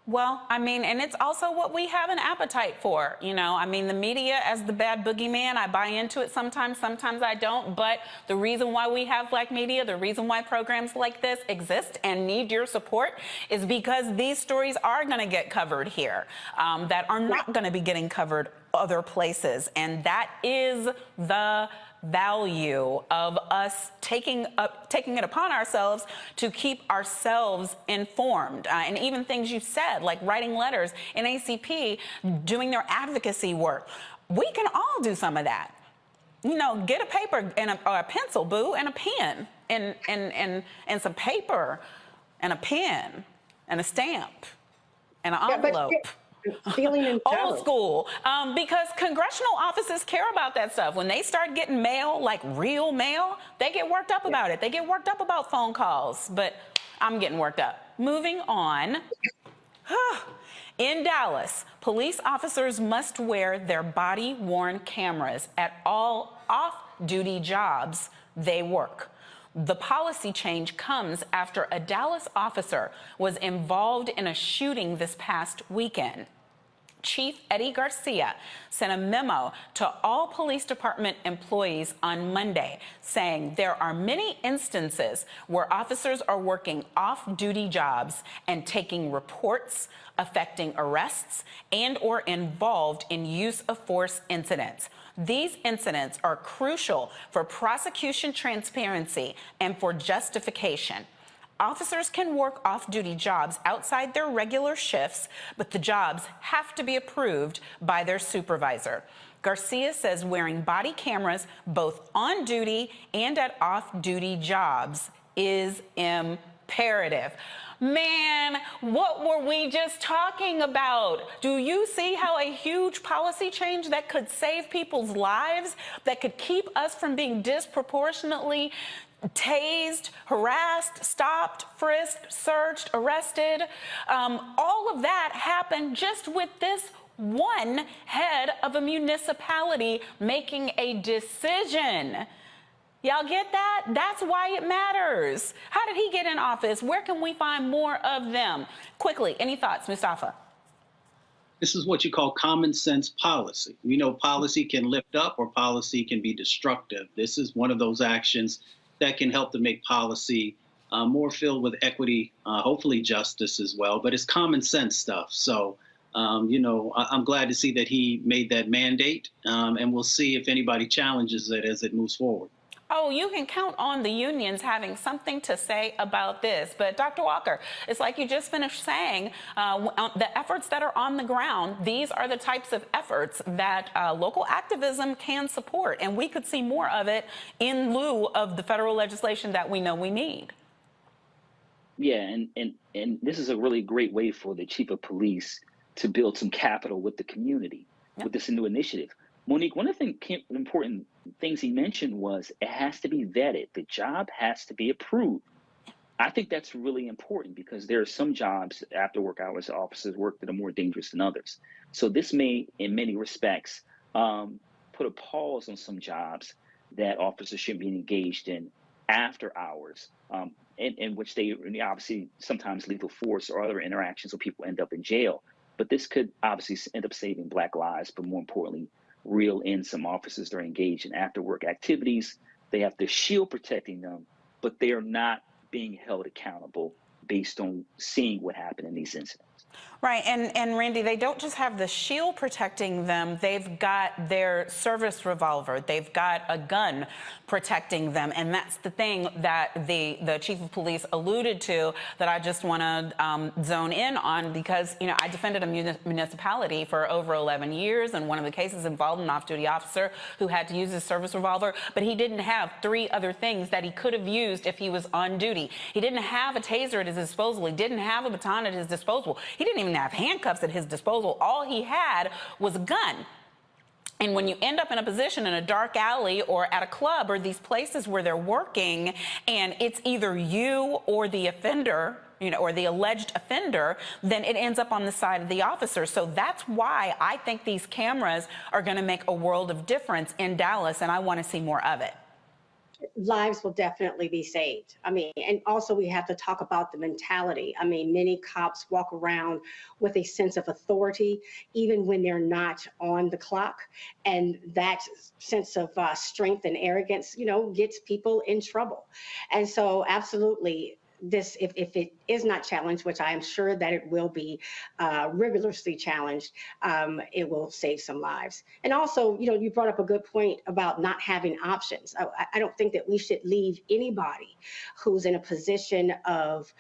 Well, and it's also what we have an appetite for, the media as the bad boogeyman, I buy into it sometimes I don't, but the reason why we have black media, the reason why programs like this exist and need your support is because these stories are going to get covered here, that are not going to be getting covered other places, and that is the value of us taking it upon ourselves to keep ourselves informed. And even things you said, like writing letters, NAACP doing their advocacy work. We can all do some of that. Get a paper and a pencil, boo, and a pen and some paper and a pen and a stamp and an envelope. Old school, because congressional offices care about that stuff. When they start getting mail, like real mail, they get worked up about it. They get worked up about phone calls, but I'm getting worked up. Moving on. In Dallas, police officers must wear their body-worn cameras at all off-duty jobs they work. The policy change comes after a Dallas officer was involved in a shooting this past weekend. Chief Eddie Garcia sent a memo to all police department employees on Monday saying there are many instances where officers are working off-duty jobs and taking reports affecting arrests and or involved in use of force incidents. These incidents are crucial for prosecution transparency and for justification. Officers can work off-duty jobs outside their regular shifts, but the jobs have to be approved by their supervisor. Garcia says wearing body cameras both on duty and at off-duty jobs is imperative. Man, what were we just talking about? Do you see how a huge policy change that could save people's lives, that could keep us from being disproportionately tased, harassed, stopped, frisked, searched, arrested. All of that happened just with this one head of a municipality making a decision. Y'all get that? That's why it matters. How did he get in office? Where can we find more of them? Quickly, any thoughts, Mustafa? This is what you call common sense policy. We know policy can lift up or policy can be destructive. This is one of those actions that can help to make policy more filled with equity, hopefully justice as well, but it's common sense stuff. So, I'm glad to see that he made that mandate, and we'll see if anybody challenges it as it moves forward. Oh, you can count on the unions having something to say about this. But Dr. Walker, it's like you just finished saying, the efforts that are on the ground, these are the types of efforts that local activism can support. And we could see more of it in lieu of the federal legislation that we know we need. Yeah, and this is a really great way for the chief of police to build some capital with the community with this new initiative. Monique, one of the important things he mentioned was it has to be vetted. The job has to be approved. I think that's really important because there are some jobs after work hours officers work that are more dangerous than others. So this may, in many respects, put a pause on some jobs that officers should be engaged in after hours, in which they obviously sometimes lethal force or other interactions where people end up in jail. But this could obviously end up saving Black lives, but more importantly, reel in some officers that are engaged in after work activities. They have the shield protecting them, but they are not being held accountable based on seeing what happened in these incidents. Right, and Randy, they don't just have the shield protecting them, they've got their service revolver, they've got a gun protecting them, and that's the thing that the chief of police alluded to that I just want to zone in on because, I defended a municipality for over 11 years, and one of the cases involved an off-duty officer who had to use his service revolver, but he didn't have 3 other things that he could have used if he was on duty. He didn't have a taser at his disposal, he didn't have a baton at his disposal, he didn't even have handcuffs at his disposal. All he had was a gun. And when you end up in a position in a dark alley or at a club or these places where they're working and it's either you or the offender, or the alleged offender, then it ends up on the side of the officer. So that's why I think these cameras are going to make a world of difference in Dallas, and I want to see more of it. Lives will definitely be saved. And also we have to talk about the mentality. Many cops walk around with a sense of authority, even when they're not on the clock. And that sense of strength and arrogance, gets people in trouble. And so absolutely, this, if it is not challenged, which I am sure that it will be rigorously challenged, it will save some lives. And also, you brought up a good point about not having options. I don't think that we should leave anybody who's in a position of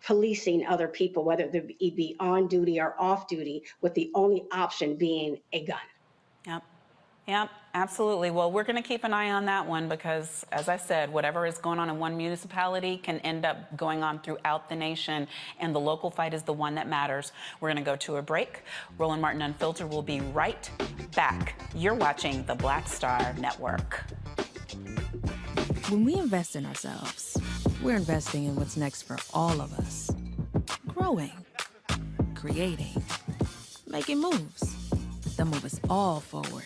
policing other people, whether they be on duty or off duty, with the only option being a gun. Yep, absolutely. Well, we're going to keep an eye on that one because, as I said, whatever is going on in one municipality can end up going on throughout the nation, and the local fight is the one that matters. We're going to go to a break. Roland Martin Unfiltered will be right back. You're watching the Black Star Network. When we invest in ourselves, we're investing in what's next for all of us. Growing, creating, making moves that move us all forward.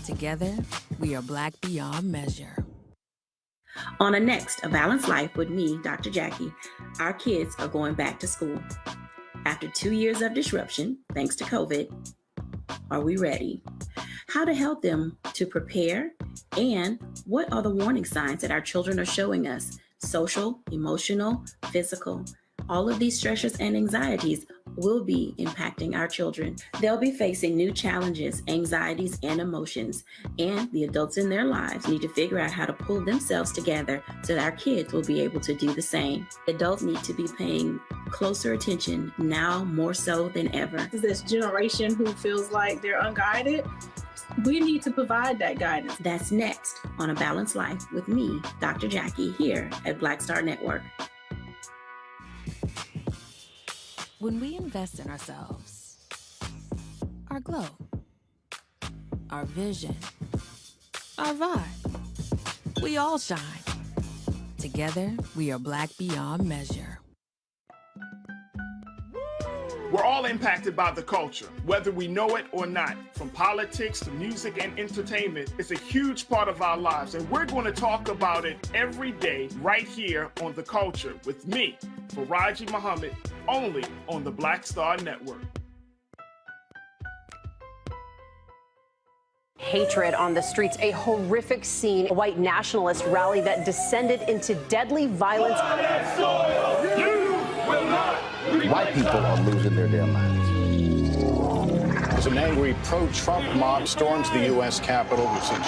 Together, we are Black beyond measure. On a next A Balanced Life with me, Dr. Jackie, our kids are going back to school. After 2 years of disruption, thanks to COVID, are we ready? How to help them to prepare, and what are the warning signs that our children are showing us? Social, emotional, physical. All of these stressors and anxieties will be impacting our children. They'll be facing new challenges, anxieties, and emotions, and the adults in their lives need to figure out how to pull themselves together so that our kids will be able to do the same. Adults need to be paying closer attention now more so than ever. This generation who feels like they're unguided, we need to provide that guidance. That's next on A Balanced Life with me, Dr. Jackie, here at Black Star Network. When we invest in ourselves, our glow, our vision, our vibe, we all shine. Together, we are Black beyond measure. We're all impacted by the culture, whether we know it or not. From politics to music and entertainment, it's a huge part of our lives, and we're going to talk about it every day right here on The Culture with me, Faraji Muhammad, only on the Black Star Network. Hatred on the streets, a horrific scene, a white nationalist rally that descended into deadly violence. White people are losing their damn minds. As an angry pro-Trump mob storms the U.S. Capitol, we've seen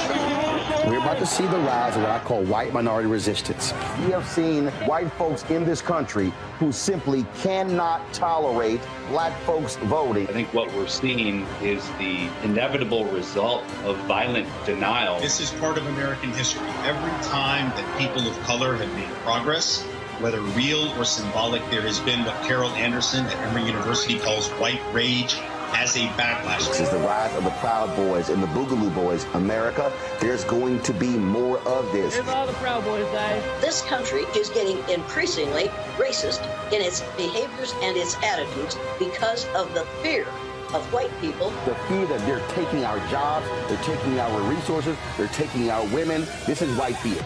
We're about to see the rise of what I call white minority resistance. We have seen white folks in this country who simply cannot tolerate black folks voting. I think what we're seeing is the inevitable result of violent denial. This is part of American history. Every time that people of color have made progress, whether real or symbolic, there has been what Carol Anderson at Emory University calls white rage as a backlash. This is the rise of the Proud Boys and the Boogaloo Boys. America, there's going to be more of this. Here's all the Proud Boys, guys. This country is getting increasingly racist in its behaviors and its attitudes because of the fear of white people. The fear that they're taking our jobs, they're taking our resources, they're taking our women. This is white fear.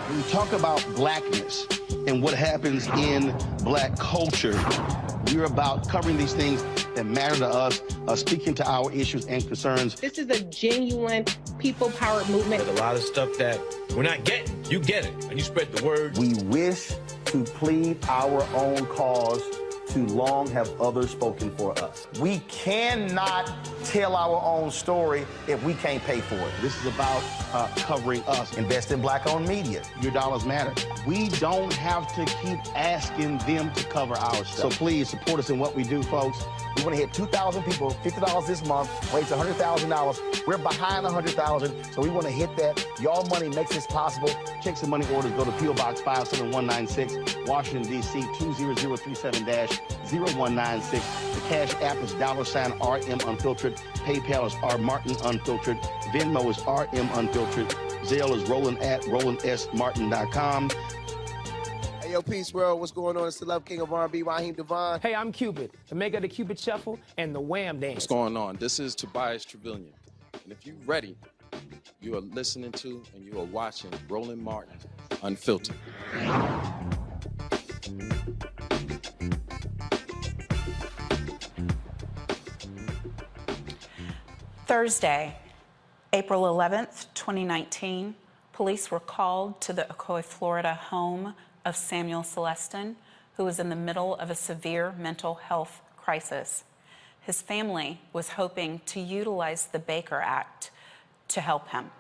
When we talk about blackness and what happens in black culture, we're about covering these things that matter to us, speaking to our issues and concerns. This is a genuine people-powered movement. There's a lot of stuff that we're not getting. You get it, and you spread the word. We wish to plead our own cause. Too long have others spoken for us. We cannot tell our own story if we can't pay for it. This is about covering us. Invest in black-owned media. Your dollars matter. We don't have to keep asking them to cover our stuff. So please support us in what we do, folks. We want to hit 2,000 people, $50 this month, raise $100,000. We're behind 100,000, so we want to hit that. Y'all money makes this possible. Checks and money orders go to P.O. Box 57196, Washington, D.C. 20037-0196. The Cash App is $RM Unfiltered. PayPal is R Martin Unfiltered. Venmo is RM Unfiltered. Zelle is RolandSMartin.com. Hey, yo, Peace World, what's going on? It's the Love King of R&B, Raheem Devon. Hey, I'm Cupid, the maker of the Cupid Shuffle and the Wham Dance. What's going on? This is Tobias Trevelyan. And if you're ready, you are listening to and you are watching Roland Martin Unfiltered. Thursday, April 11th, 2019, police were called to the Ocoee, Florida home of Samuel Celestin, who was in the middle of a severe mental health crisis. His family was hoping to utilize the Baker Act to help him.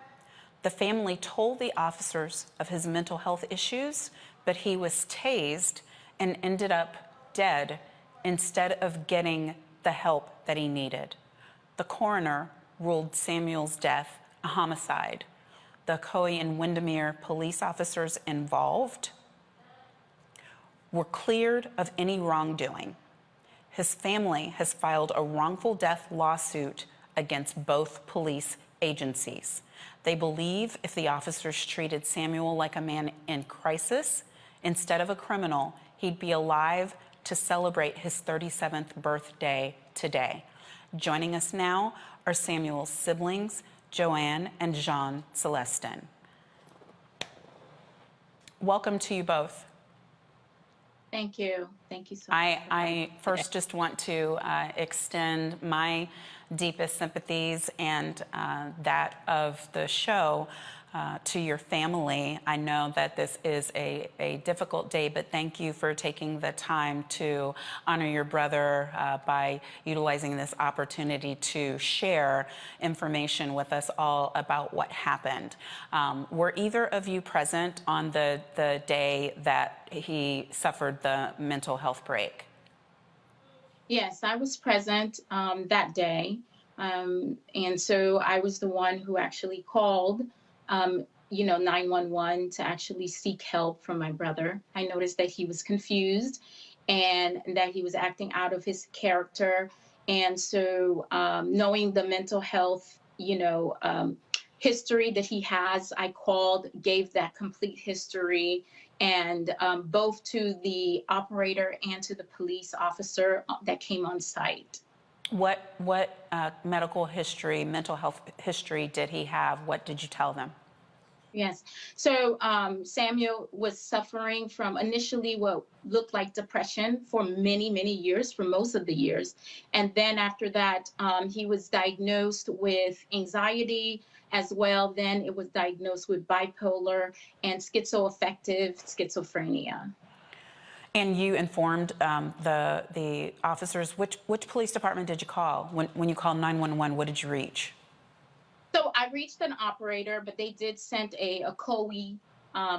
The family told the officers of his mental health issues, but he was tased and ended up dead instead of getting the help that he needed. The coroner ruled Samuel's death a homicide. The Ocoee and Windermere police officers involved were cleared of any wrongdoing. His family has filed a wrongful death lawsuit against both police agencies. They believe if the officers treated Samuel like a man in crisis instead of a criminal, he'd be alive to celebrate his 37th birthday today. Joining us now are Samuel's siblings, Joanne and Jean Celestin. Welcome to you both. Thank you. Thank you so much. I first just want to extend my deepest sympathies and that of the show to your family. I know that this is a difficult day, but thank you for taking the time to honor your brother by utilizing this opportunity to share information with us all about what happened. Were either of you present on the day that he suffered the mental health break? Yes, I was present that day. And so I was the one who actually called 911 to actually seek help from my brother. I noticed that he was confused and that he was acting out of his character And so knowing the mental health, history that he has, I called, gave that complete history, and both to the operator and to the police officer that came on site. What medical history, mental health history did he have? What did you tell them? Yes. So Samuel was suffering from initially what looked like depression for many, many years, for most of the years. And then after that, he was diagnosed with anxiety as well. Then it was diagnosed with bipolar and schizoaffective schizophrenia. And you informed the officers. Which police department did you call? When you called 911, what did you reach? So I reached an operator, but they did send a Ocoee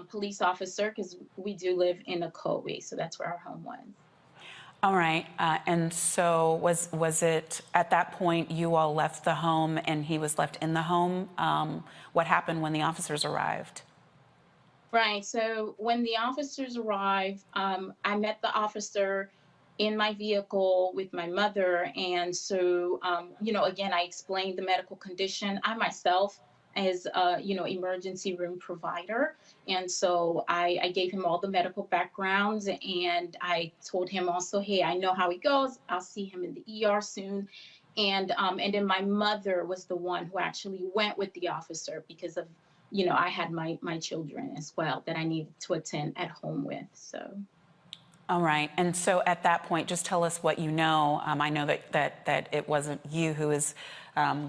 police officer, because we do live in Ocoee, so that's where our home was. All right, and so was it at that point you all left the home and he was left in the home? What happened when the officers arrived? Right, so when the officers arrived, I met the officer in my vehicle with my mother. And so, again, I explained the medical condition. I myself as emergency room provider. And so I gave him all the medical backgrounds, and I told him also, hey, I know how he goes. I'll see him in the ER soon. And then my mother was the one who actually went with the officer because of, I had my children as well that I needed to attend at home with, so. All right, and so at that point, just tell us what you know. I know that it wasn't you who was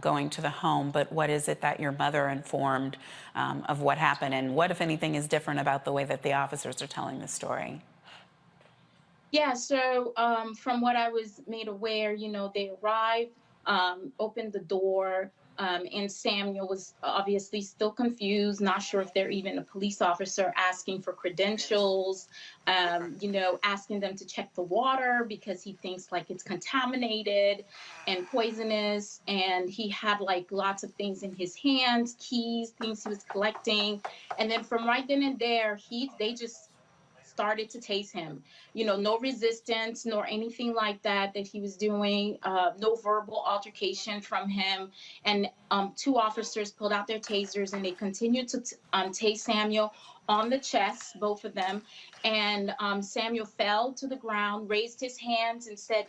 going to the home, but what is it that your mother informed of what happened, and what, if anything, is different about the way that the officers are telling the story? Yeah, so from what I was made aware, they arrived, opened the door, and Samuel was obviously still confused, not sure if they're even a police officer, asking for credentials, asking them to check the water because he thinks like it's contaminated and poisonous. And he had like lots of things in his hands, keys, things he was collecting. And then from right then and there, they just started to tase him. No resistance nor anything like that he was doing, no verbal altercation from him. And two officers pulled out their tasers and they continued to tase Samuel on the chest, both of them. And Samuel fell to the ground, raised his hands and said,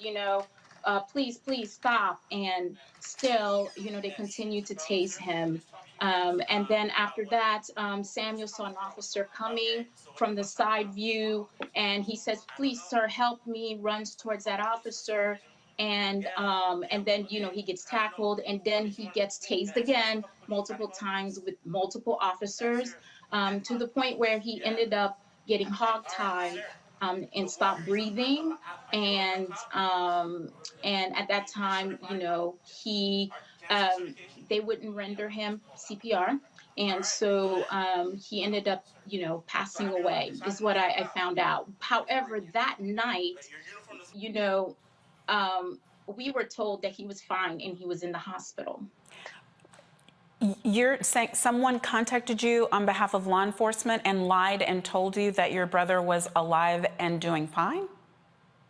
please, please stop. And still, they continued to tase him. And then after that, Samuel saw an officer coming from the side view, and he says, please, sir, help me, runs towards that officer. And then, he gets tackled, and then he gets tased again multiple times with multiple officers, to the point where he ended up getting hogtied and stopped breathing. And at that time, they wouldn't render him CPR. And so he ended up, passing away, is what I found out. However, that night, we were told that he was fine and he was in the hospital. You're saying someone contacted you on behalf of law enforcement and lied and told you that your brother was alive and doing fine?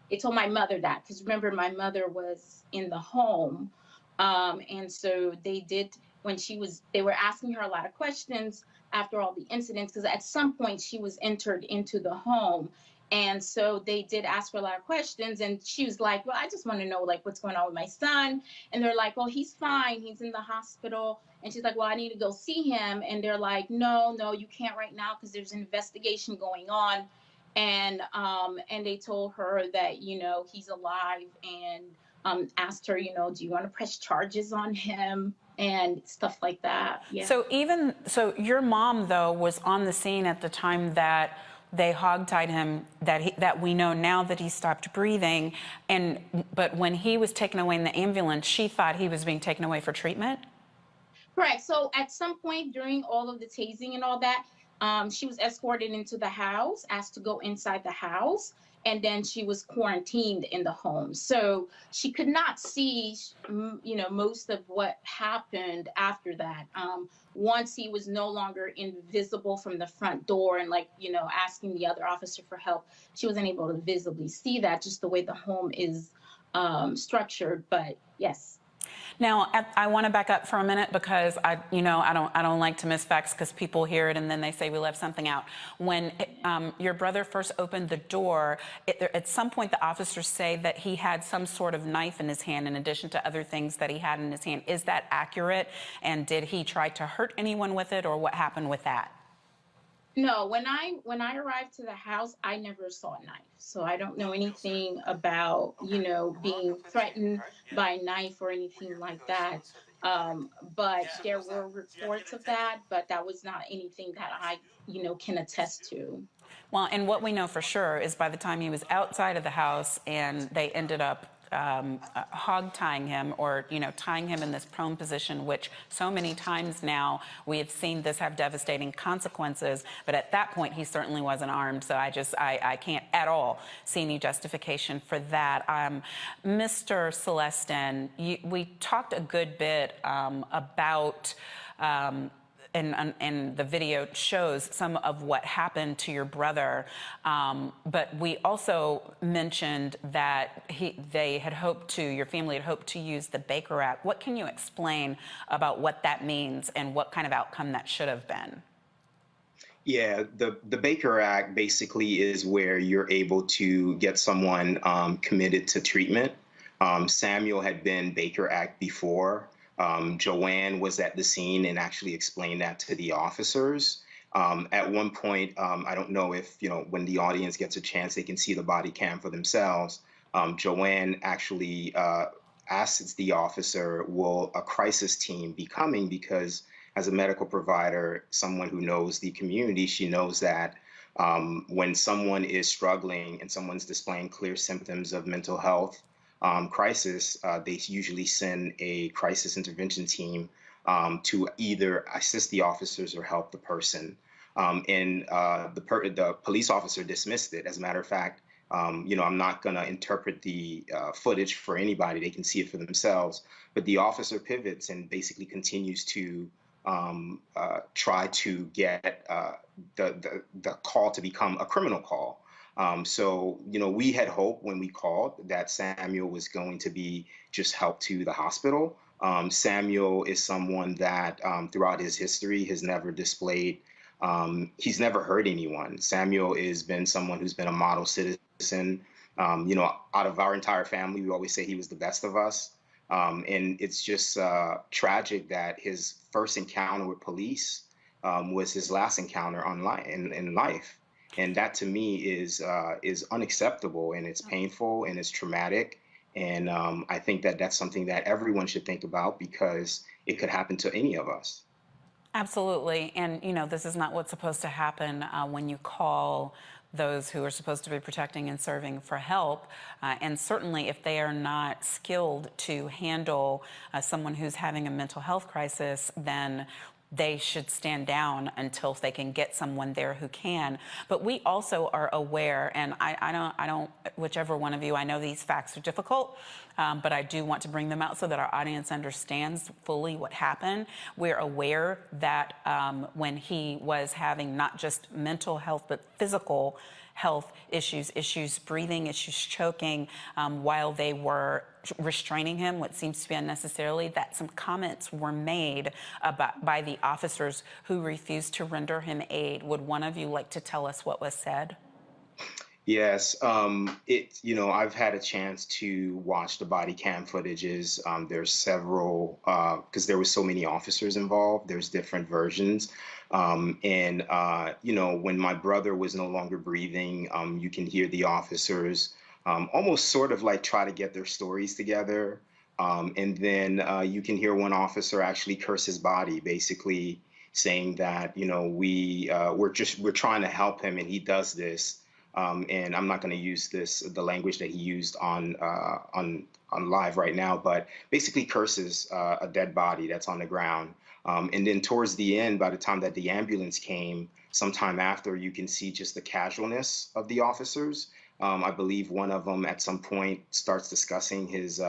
They told my mother that, because remember, my mother was in the home. And so they were asking her a lot of questions after all the incidents, because at some point she was entered into the home. And so they did ask her a lot of questions, and she was like, well, I just want to know like what's going on with my son. And they're like, oh, he's fine, he's in the hospital. And she's like, well, I need to go see him. And they're like, no, you can't right now because there's an investigation going on. And they told her that, he's alive, and asked her, do you want to press charges on him and stuff like that. Yeah. So your mom, though, was on the scene at the time that they hogtied him, that we know now that he stopped breathing. But when he was taken away in the ambulance, she thought he was being taken away for treatment? Correct. So at some point during all of the tasing and all that, she was escorted into the house, asked to go inside the house, and then she was quarantined in the home. So she could not see, most of what happened after that. Once he was no longer invisible from the front door and asking the other officer for help, she wasn't able to visibly see that, just the way the home is structured, but yes. Now, I want to back up for a minute because I don't like to miss facts because people hear it and then they say we left something out. When your brother first opened the door, at some point the officers say that he had some sort of knife in his hand in addition to other things that he had in his hand. Is that accurate? And did he try to hurt anyone with it, or what happened with that? No, when I arrived to the house, I never saw a knife. So I don't know anything about, being threatened by a knife or anything like that. But there were reports of that, but that was not anything that I, can attest to. Well, and what we know for sure is by the time he was outside of the house and they ended up hog tying him, or tying him in this prone position, which so many times now we have seen this have devastating consequences. But at that point, he certainly wasn't armed. So I can't at all see any justification for that. Mr. Celestin, we talked a good bit about. And the video shows some of what happened to your brother, but we also mentioned that your family had hoped to use the Baker Act. What can you explain about what that means and what kind of outcome that should have been? Yeah, the Baker Act basically is where you're able to get someone committed to treatment. Samuel had been Baker Act before. Joanne was at the scene and actually explained that to the officers. At one point, I don't know if, when the audience gets a chance, they can see the body cam for themselves. Joanne actually asks the officer, will a crisis team be coming? Because as a medical provider, someone who knows the community, she knows that when someone is struggling and someone's displaying clear symptoms of mental health crisis, they usually send a crisis intervention team to either assist the officers or help the person. The police officer dismissed it. As a matter of fact, I'm not going to interpret the footage for anybody. They can see it for themselves. But the officer pivots and basically continues to try to get the call to become a criminal call. So, we had hoped when we called that Samuel was going to be just helped to the hospital. Samuel is someone that throughout his history has never displayed, he's never hurt anyone. Samuel has been someone who's been a model citizen. Out of our entire family, we always say he was the best of us. And it's just tragic that his first encounter with police was his last encounter in life. And that to me is unacceptable, and it's painful and it's traumatic. And I think that that's something that everyone should think about because it could happen to any of us. Absolutely. And, this is not what's supposed to happen when you call those who are supposed to be protecting and serving for help. And certainly if they are not skilled to handle someone who's having a mental health crisis, then they should stand down until they can get someone there who can. But we also are aware, and I don't, whichever one of you, I know these facts are difficult, but I do want to bring them out so that our audience understands fully what happened. We're aware that when he was having not just mental health, but physical health issues, breathing issues, choking, while they were restraining him, what seems to be unnecessarily, that some comments were made by the officers who refused to render him aid. Would one of you like to tell us what was said? Yes, I've had a chance to watch the body cam footages. There's several, because there were so many officers involved, there's different versions. When my brother was no longer breathing, you can hear the officers almost sort of like try to get their stories together. And then you can hear one officer actually curse his body, basically saying that, we're trying to help him and he does this. And I'm not going to use the language that he used on live right now, but basically curses a dead body that's on the ground. And then towards the end, by the time that the ambulance came, sometime after, you can see just the casualness of the officers. I believe one of them at some point starts discussing his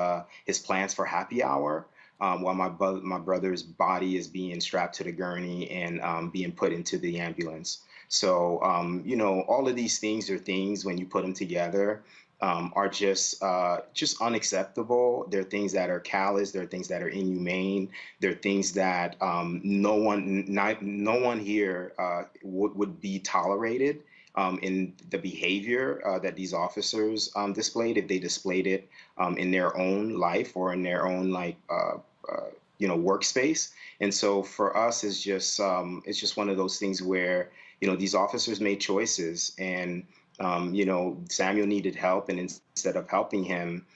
plans for happy hour while my brother's body is being strapped to the gurney and being put into the ambulance. So, all of these things are things when you put them together are just unacceptable. There are things that are callous. There are things that are inhumane. There are things that no one here would be tolerated in the behavior that these officers displayed if they displayed it in their own life or in their own workspace. And so for us, it's just one of those things where these officers made choices, and Samuel needed help, and instead of helping him,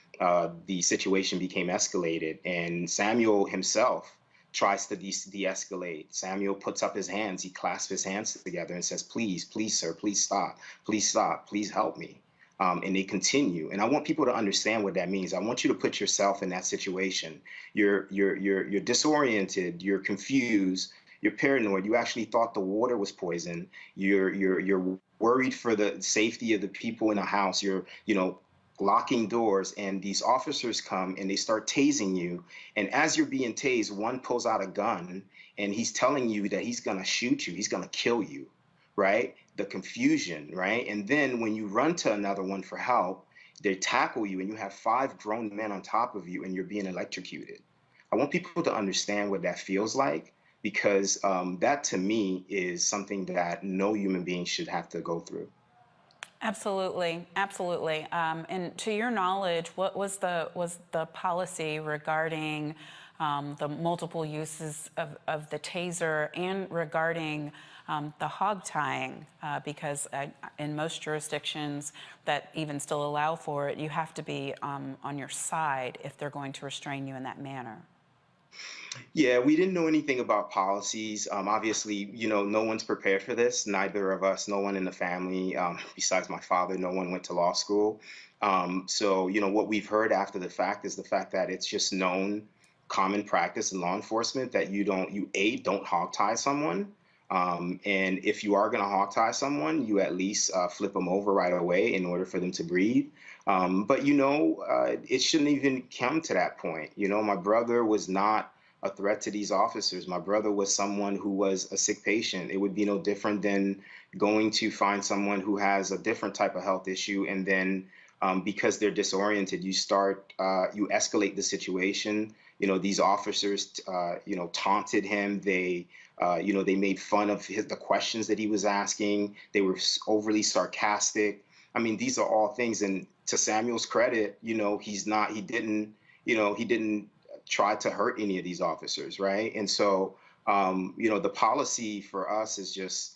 the situation became escalated. And Samuel himself tries to de-escalate. Samuel puts up his hands, he clasps his hands together and says, please, sir, please stop, please help me. And they continue. And I want people to understand what that means. I want you to put yourself in that situation. You're disoriented, you're confused, you're paranoid, you actually thought the water was poison, you're worried for the safety of the people in the house, you're locking doors, and these officers come and they start tasing you. And as you're being tased, one pulls out a gun and he's telling you that he's gonna shoot you, he's gonna kill you, right? The confusion, right? And then when you run to another one for help, they tackle you and you have 5 grown men on top of you and you're being electrocuted. I want people to understand what that feels like, because that to me is something that no human being should have to go through. Absolutely, absolutely. And to your knowledge, what was the policy regarding the multiple uses of the taser and regarding the hog tying? Because in most jurisdictions that even still allow for it, you have to be on your side if they're going to restrain you in that manner. Yeah, we didn't know anything about policies. Obviously, no one's prepared for this. Neither of us, no one in the family, besides my father, no one went to law school. So, what we've heard after the fact is the fact that it's just known common practice in law enforcement that you don't hog tie someone. And if you are going to hog tie someone, you at least flip them over right away in order for them to breathe. But, it shouldn't even come to that point. My brother was not a threat to these officers. My brother was someone who was a sick patient. It would be no different than going to find someone who has a different type of health issue, and then because they're disoriented, you escalate the situation. These officers, taunted him. They made fun of the questions that he was asking. They were overly sarcastic. I mean, these are all things. And to Samuel's credit, he didn't try to hurt any of these officers, right? And so, the policy for us is just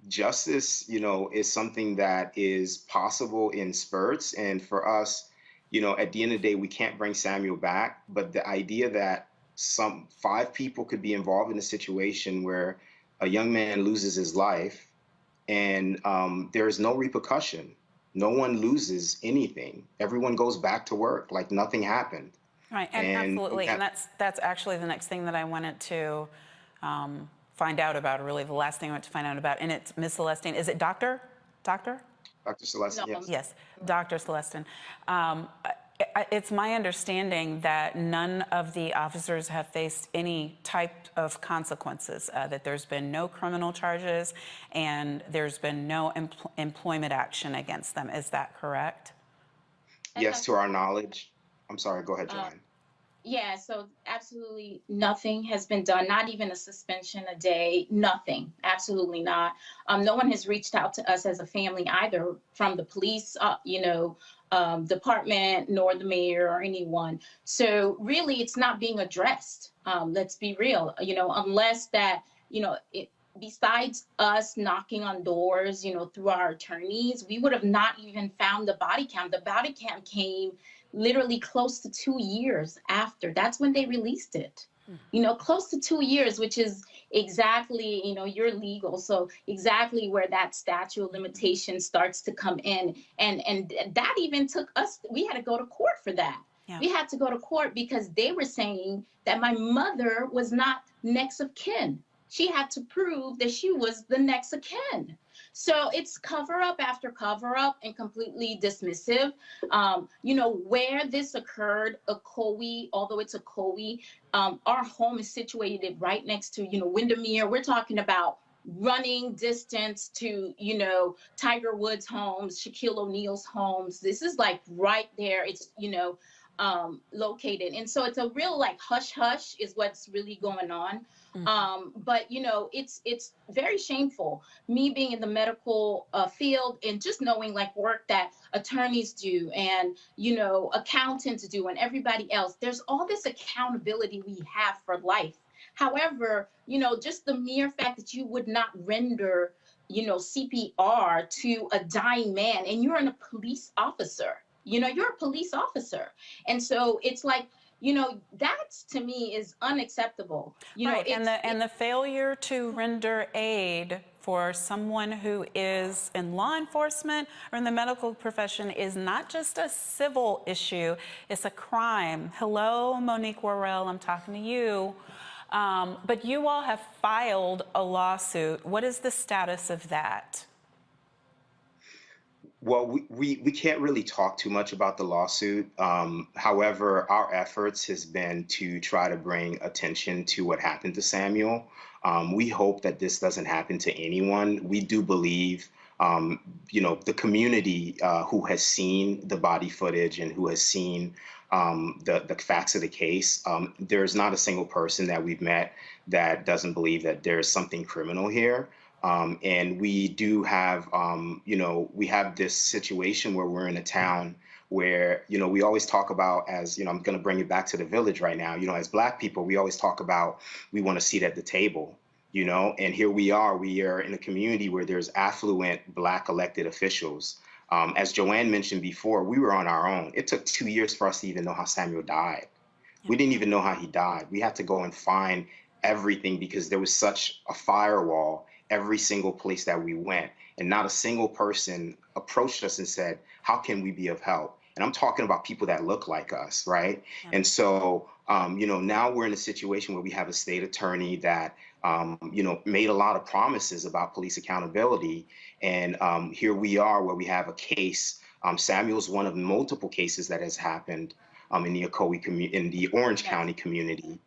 justice, is something that is possible in spurts. And for us, at the end of the day, we can't bring Samuel back. But the idea that 5 people could be involved in a situation where a young man loses his life and there is no repercussion, no one loses anything. Everyone goes back to work like nothing happened. Right, and absolutely, and that's actually the next thing that I wanted to find out about, or really the last thing I want to find out about, and it's Ms. Celestine. Is it Doctor? Dr. Celestine, no. Yes. Yes, Dr. Celestine. It's my understanding that none of the officers have faced any type of consequences, that there's been no criminal charges and there's been no employment action against them. Is that correct? Yes, to our knowledge. I'm sorry, go ahead, Joanne. Yeah, so absolutely nothing has been done, not even a suspension a day, nothing, absolutely not. No one has reached out to us as a family either from the police, department, nor the mayor or anyone. So really it's not being addressed. Let's be real, unless that, besides us knocking on doors, through our attorneys, we would have not even found the body cam. The body cam came literally close to 2 years after. That's when they released it. Close to 2 years, which is exactly, you're legal. So exactly where that statute of limitation starts to come in. And that even took us, we had to go to court for that. Yeah. We had to go to court because they were saying that my mother was not next of kin. She had to prove that she was the next of kin. So it's cover up after cover up and completely dismissive. Where this occurred, although it's a COE, our home is situated right next to, Windermere. We're talking about running distance to, Tiger Woods' homes, Shaquille O'Neal's homes. This is like right there. It's, located. And so it's a real like hush hush is what's really going on. But it's very shameful. Me being in the medical field and just knowing like work that attorneys do and accountants do and everybody else. There's all this accountability we have for life. However, just the mere fact that you would not render, CPR to a dying man, and you're a police officer. You're a police officer, and so it's like. That to me is unacceptable. Right, and the failure to render aid for someone who is in law enforcement or in the medical profession is not just a civil issue, it's a crime. Hello, Monique Worrell, I'm talking to you. But you all have filed a lawsuit. What is the status of that? Well, we can't really talk too much about the lawsuit. However, our efforts has been to try to bring attention to what happened to Samuel. We hope that this doesn't happen to anyone. We do believe, the community who has seen the body footage and who has seen the facts of the case, there's not a single person that we've met that doesn't believe that there's something criminal here. And we do have, we have this situation where we're in a town where, we always talk about as, I'm going to bring it back to the village right now, as Black people, we always talk about we want a seat at the table, and here we are in a community where there's affluent Black elected officials. As Joanne mentioned before, we were on our own. It took 2 years for us to even know how Samuel died. We didn't even know how he died. We had to go and find everything because there was such a firewall every single place that we went, and not a single person approached us and said, how can we be of help? And I'm talking about people that look like us, right? Yeah. And so, now we're in a situation where we have a state attorney that, made a lot of promises about police accountability. And here we are where we have a case. Samuel's one of multiple cases that has happened in the Ocoee in the Orange County community,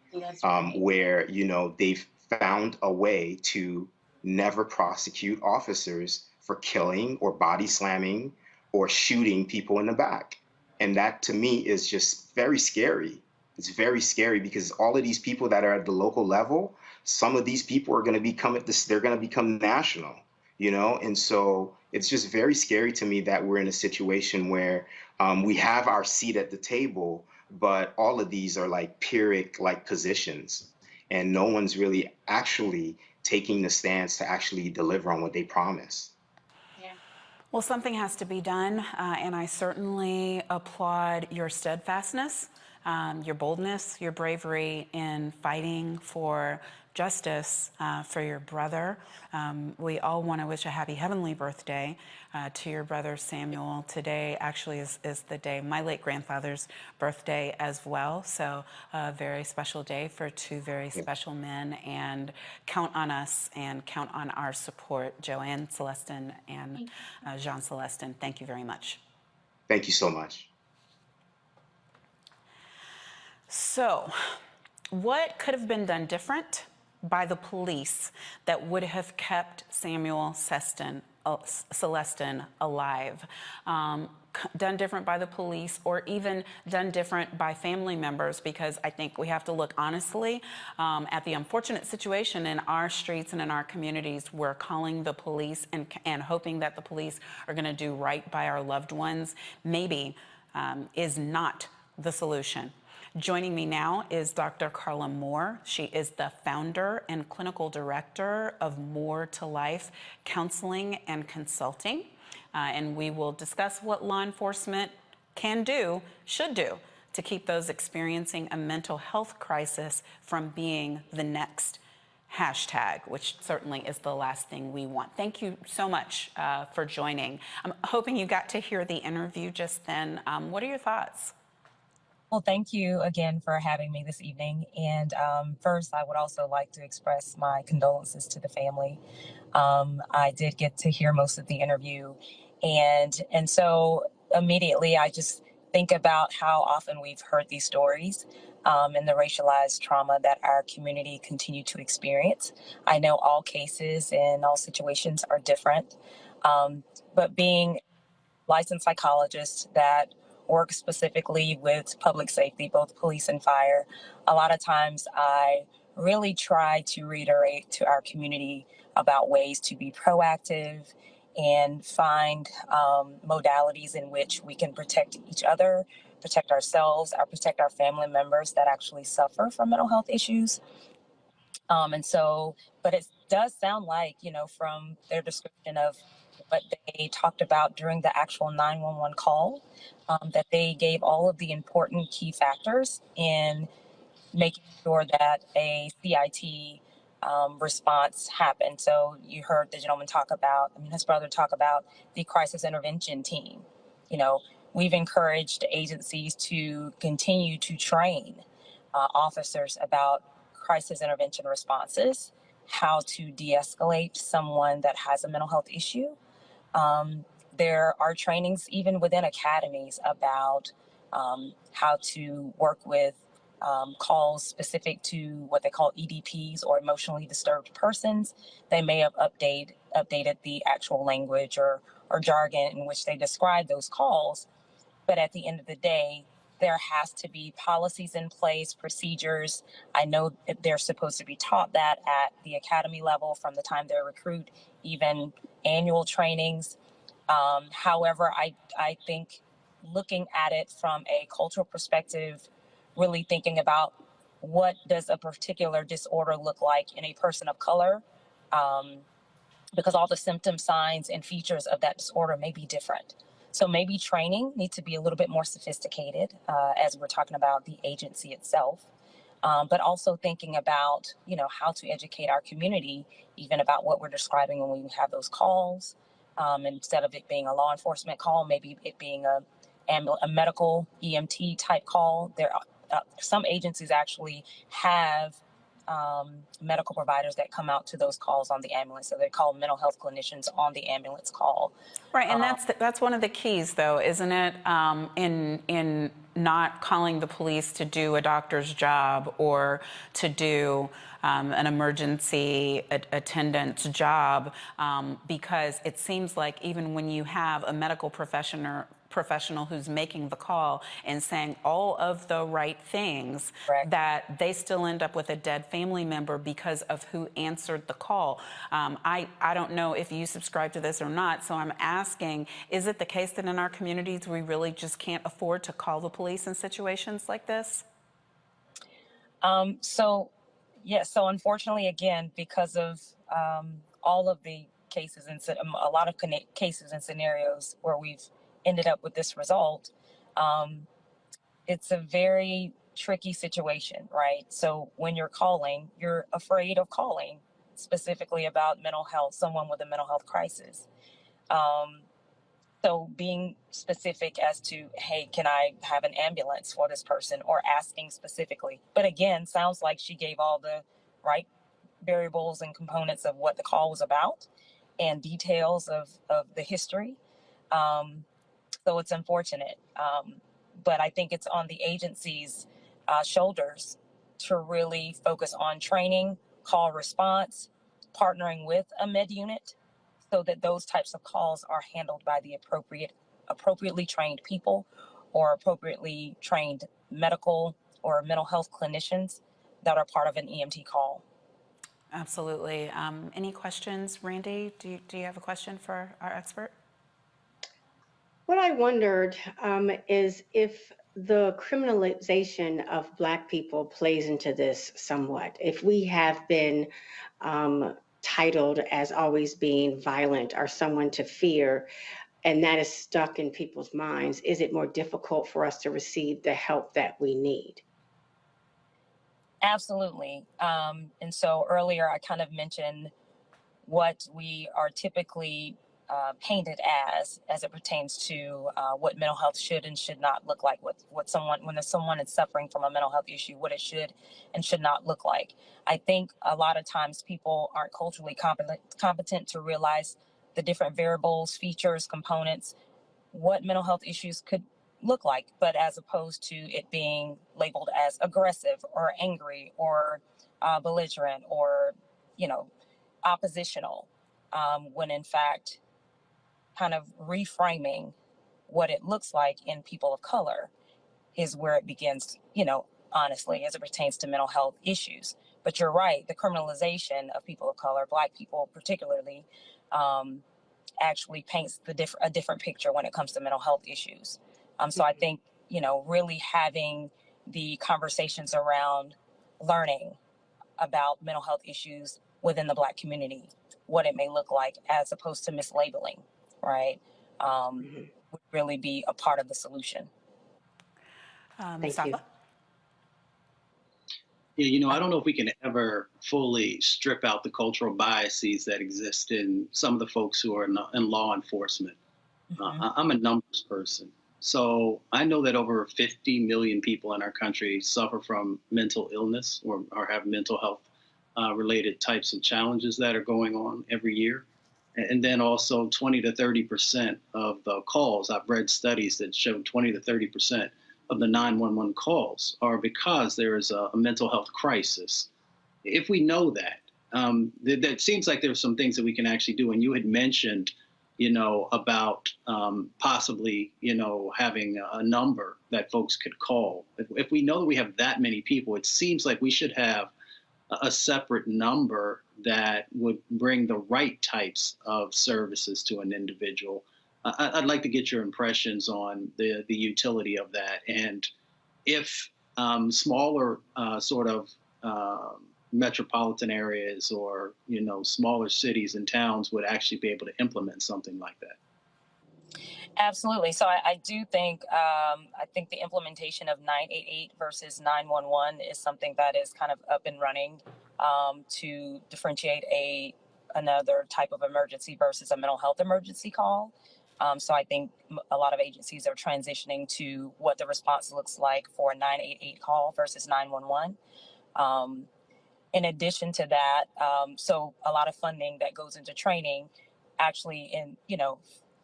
where, they've found a way to never prosecute officers for killing or body slamming or shooting people in the back. And that to me is just very scary. It's very scary because all of these people that are at the local level, some of these people are going to become they're going to become national, and so it's just very scary to me that we're in a situation where we have our seat at the table, but all of these are like Pyrrhic like positions and no one's really actually taking the stance to actually deliver on what they promise. Yeah. Well, something has to be done, and I certainly applaud your steadfastness, your boldness, your bravery in fighting for justice for your brother. We all want to wish a happy heavenly birthday to your brother Samuel. Today actually is the day, my late grandfather's birthday as well. So a very special day for two very special men, and count on us and count on our support. Joanne Celestin and Jean Celestin, thank you very much. Thank you so much. So, what could have been done different by the police that would have kept Samuel Celestin alive? Done different by the police, or even done different by family members, because I think we have to look honestly at the unfortunate situation in our streets and in our communities. We're calling the police and hoping that the police are going to do right by our loved ones, maybe is not the solution. Joining me now is Dr. Carla Moore. She is the founder and clinical director of More to Life Counseling and Consulting. And we will discuss what law enforcement can do, should do, to keep those experiencing a mental health crisis from being the next hashtag, which certainly is the last thing we want. Thank you so much for joining. I'm hoping you got to hear the interview just then. What are your thoughts? Well, thank you again for having me this evening. And first, I would also like to express my condolences to the family. I did get to hear most of the interview. And so immediately I just think about how often we've heard these stories and the racialized trauma that our community continue to experience. I know all cases and all situations are different, but being licensed psychologists that work specifically with public safety, both police and fire, a lot of times I really try to reiterate to our community about ways to be proactive and find modalities in which we can protect each other, protect ourselves, or protect our family members that actually suffer from mental health issues. But it does sound like, from their description of what they talked about during the actual 911 call, that they gave all of the important key factors in making sure that a CIT response happened. So you heard the gentleman his brother talk about the crisis intervention team. We've encouraged agencies to continue to train officers about crisis intervention responses, how to de-escalate someone that has a mental health issue. There are trainings even within academies about how to work with calls specific to what they call EDPs, or emotionally disturbed persons. They may have updated the actual language or jargon in which they describe those calls. But at the end of the day, there has to be policies in place, procedures. I know they're supposed to be taught that at the academy level from the time they recruit, even annual trainings. However, I think looking at it from a cultural perspective, really thinking about what does a particular disorder look like in a person of color, because all the symptom, signs, and features of that disorder may be different. So maybe training needs to be a little bit more sophisticated as we're talking about the agency itself, but also thinking about, how to educate our community even about what we're describing when we have those calls. Instead of it being a law enforcement call, maybe it being a medical EMT type call. Some agencies actually have medical providers that come out to those calls on the ambulance. So they're called mental health clinicians on the ambulance call. Right, and that's one of the keys, though, isn't it? In not calling the police to do a doctor's job or to do an emergency attendant's job, because it seems like even when you have a medical professional who's making the call and saying all of the right things, correct, that they still end up with a dead family member because of who answered the call. I don't know if you subscribe to this or not, so I'm asking, is it the case that in our communities we really just can't afford to call the police in situations like this? So unfortunately, again, because of all of the cases and a lot of cases and scenarios where we've ended up with this result, it's a very tricky situation, right? So when you're calling, you're afraid of calling specifically about mental health, someone with a mental health crisis. So being specific as to, hey, can I have an ambulance for this person, or asking specifically. But again, sounds like she gave all the right variables and components of what the call was about and details of the history. So it's unfortunate. But I think it's on the agency's shoulders to really focus on training, call response, partnering with a med unit, so that those types of calls are handled by the appropriately trained people, or appropriately trained medical or mental health clinicians that are part of an EMT call. Absolutely. Any questions, Randy? Do you have a question for our expert? What I wondered is if the criminalization of Black people plays into this somewhat. If we have been titled as always being violent or someone to fear, and that is stuck in people's minds, is it more difficult for us to receive the help that we need? Absolutely. And so earlier I kind of mentioned what we are typically painted as it pertains to what mental health should and should not look like, when someone is suffering from a mental health issue, what it should and should not look like. I think a lot of times people aren't culturally competent to realize the different variables, features, components, what mental health issues could look like, but as opposed to it being labeled as aggressive or angry or belligerent or, oppositional, when in fact, kind of reframing what it looks like in people of color is where it begins, honestly, as it pertains to mental health issues. But you're right, the criminalization of people of color, Black people particularly, actually paints a different picture when it comes to mental health issues. So I think, really having the conversations around learning about mental health issues within the Black community, what it may look like, as opposed to mislabeling, right, would really be a part of the solution. Thank you. Yeah, I don't know if we can ever fully strip out the cultural biases that exist in some of the folks who are in law enforcement. I'm a numbers person. So I know that over 50 million people in our country suffer from mental illness or have mental health related types of challenges that are going on every year. And then also 20 to 30% of the calls, I've read studies that show 20 to 30% of the 911 calls are because there is a mental health crisis. If we know that, that seems like there's some things that we can actually do. And you had mentioned, about possibly, having a number that folks could call. If we know that we have that many people, it seems like we should have a separate number that would bring the right types of services to an individual. I'd like to get your impressions on the utility of that, and if smaller metropolitan areas or smaller cities and towns would actually be able to implement something like that. Absolutely. So I do think the implementation of 988 versus 911 is something that is kind of up and running to differentiate another type of emergency versus a mental health emergency call. So I think a lot of agencies are transitioning to what the response looks like for a 988 call versus 911. In addition to that, so a lot of funding that goes into training, actually,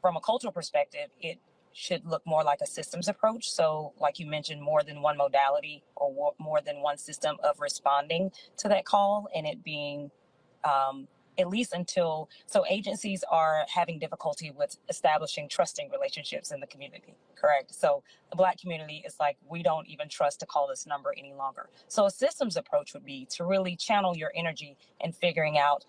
from a cultural perspective, it should look more like a systems approach. So like you mentioned, more than one modality or more than one system of responding to that call, and it being at least so agencies are having difficulty with establishing trusting relationships in the community, correct? So the Black community is like, we don't even trust to call this number any longer. So a systems approach would be to really channel your energy in figuring out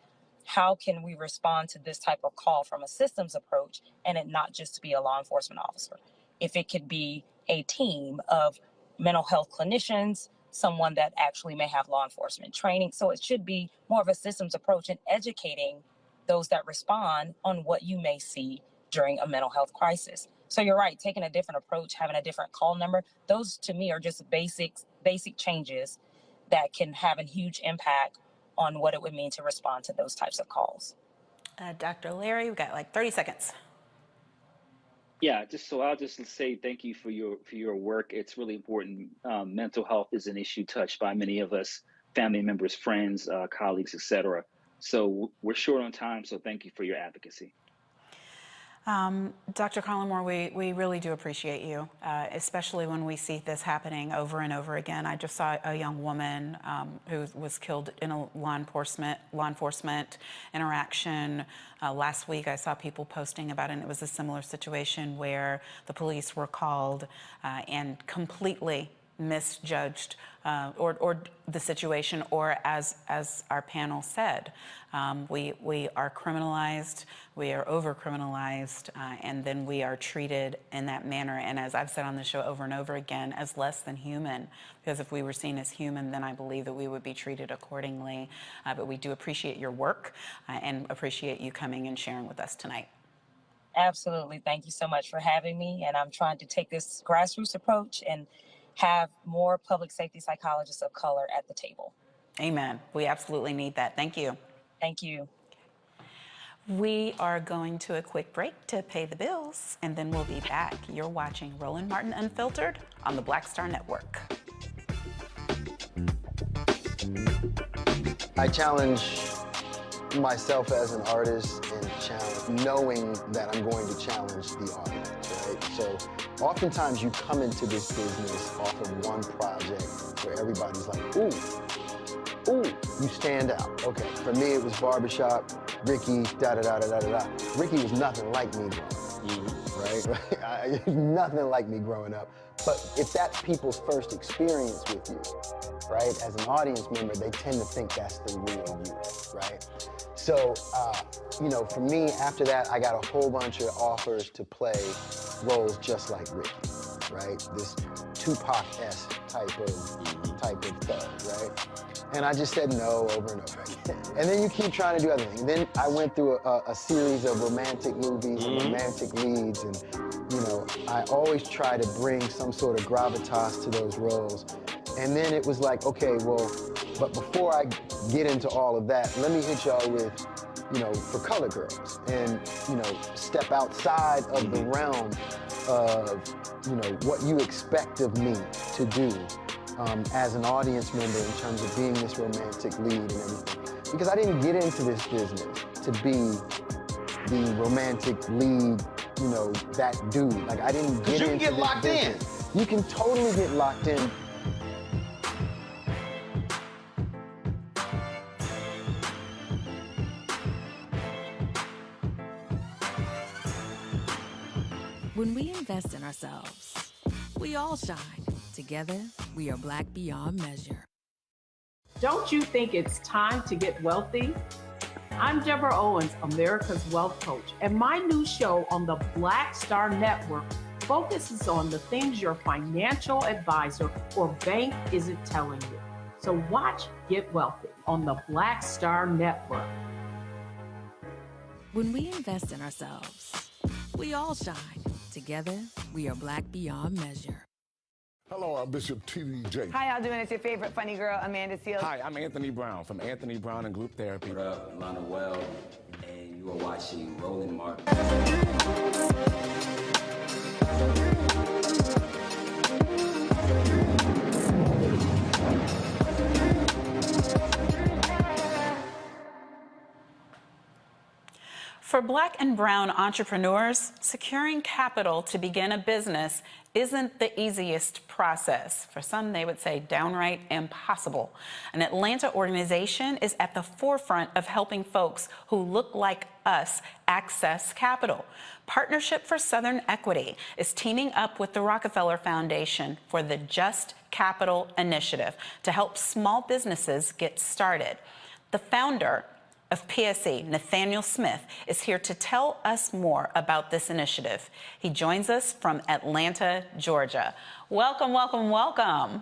how can we respond to this type of call from a systems approach, and it not just be a law enforcement officer. If it could be a team of mental health clinicians, someone that actually may have law enforcement training. So it should be more of a systems approach and educating those that respond on what you may see during a mental health crisis. So you're right, taking a different approach, having a different call number, those to me are just basic changes that can have a huge impact on what it would mean to respond to those types of calls. Dr. Larry, we've got like 30 seconds. Yeah, I'll just say thank you for your work. It's really important. Mental health is an issue touched by many of us, family members, friends, colleagues, etc. So we're short on time, so thank you for your advocacy. Dr. Collymore, we really do appreciate you, especially when we see this happening over and over again. I just saw a young woman who was killed in a law enforcement interaction. Last week, I saw people posting about it, and it was a similar situation where the police were called and completely misjudged or the situation, or as our panel said, we are criminalized, we are over criminalized, and then we are treated in that manner, and as I've said on the show over and over again, as less than human, because if we were seen as human, then I believe that we would be treated accordingly. But we do appreciate your work and appreciate you coming and sharing with us tonight. Absolutely. Thank you so much for having me, and I'm trying to take this grassroots approach and have more public safety psychologists of color at the table. Amen. We absolutely need that. Thank you. Thank you. We are going to a quick break to pay the bills, and then we'll be back. You're watching Roland Martin Unfiltered on the Black Star Network. I challenge myself as an artist and challenge, knowing that I'm going to challenge the audience, right? So oftentimes you come into this business off of one project where everybody's like, ooh, you stand out. Okay, for me it was Barbershop, Ricky, da-da-da-da-da-da-da. Ricky was nothing like me growing up, right? Nothing like me growing up. But if that's people's first experience with you, right, as an audience member, they tend to think that's the real you, right? So, you know, for me, after that, I got a whole bunch of offers to play roles just like Ricky, right? This Tupac-esque type of thug, right? And I just said no over and over again. And then you keep trying to do other things. Then I went through a series of romantic movies and romantic leads, and you know, I always try to bring some sort of gravitas to those roles. And then it was like, okay, well, but before I get into all of that, let me hit y'all with, you know, For Color Girls, and, you know, step outside of the realm of, you know, what you expect of me to do as an audience member in terms of being this romantic lead and everything. Because I didn't get into this business to be the romantic lead, you know, that dude. Like, I didn't get into this business. 'Cause you can get locked in. You can totally get locked in. When we invest in ourselves, we all shine. Together, we are Black beyond measure. Don't you think it's time to get wealthy? I'm Deborah Owens, America's Wealth Coach, and my new show on the Black Star Network focuses on the things your financial advisor or bank isn't telling you. So watch Get Wealthy on the Black Star Network. When we invest in ourselves, we all shine. Together, we are Black beyond measure. Hello, I'm Bishop T.D. Jakes. How y'all doing? It's your favorite funny girl, Amanda Seals. Hi, I'm Anthony Brown from Anthony Brown and Group Therapy. What up, Lana Well, and you are watching Roland Martin. For Black and brown entrepreneurs, securing capital to begin a business isn't the easiest process. For some, they would say downright impossible. An Atlanta organization is at the forefront of helping folks who look like us access capital. Partnership for Southern Equity is teaming up with the Rockefeller Foundation for the Just Capital Initiative to help small businesses get started. The founder of PSE, Nathaniel Smith, is here to tell us more about this initiative. He joins us from Atlanta, Georgia. Welcome, welcome, welcome.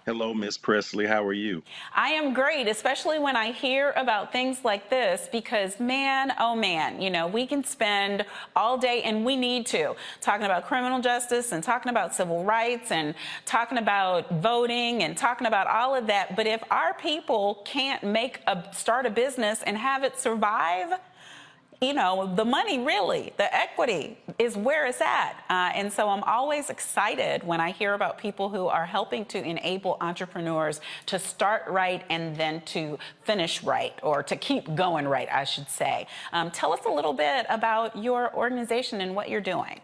Hello, Miss Presley. How are you? I am great, especially when I hear about things like this, because man, oh man, you know, we can spend all day, and we need to, talking about criminal justice and talking about civil rights and talking about voting and talking about all of that. But if our people can't start a business and have it survive, you know, the money really, the equity is where it's at. And so I'm always excited when I hear about people who are helping to enable entrepreneurs to start right and then to finish right, or to keep going right, I should say. Tell us a little bit about your organization and what you're doing.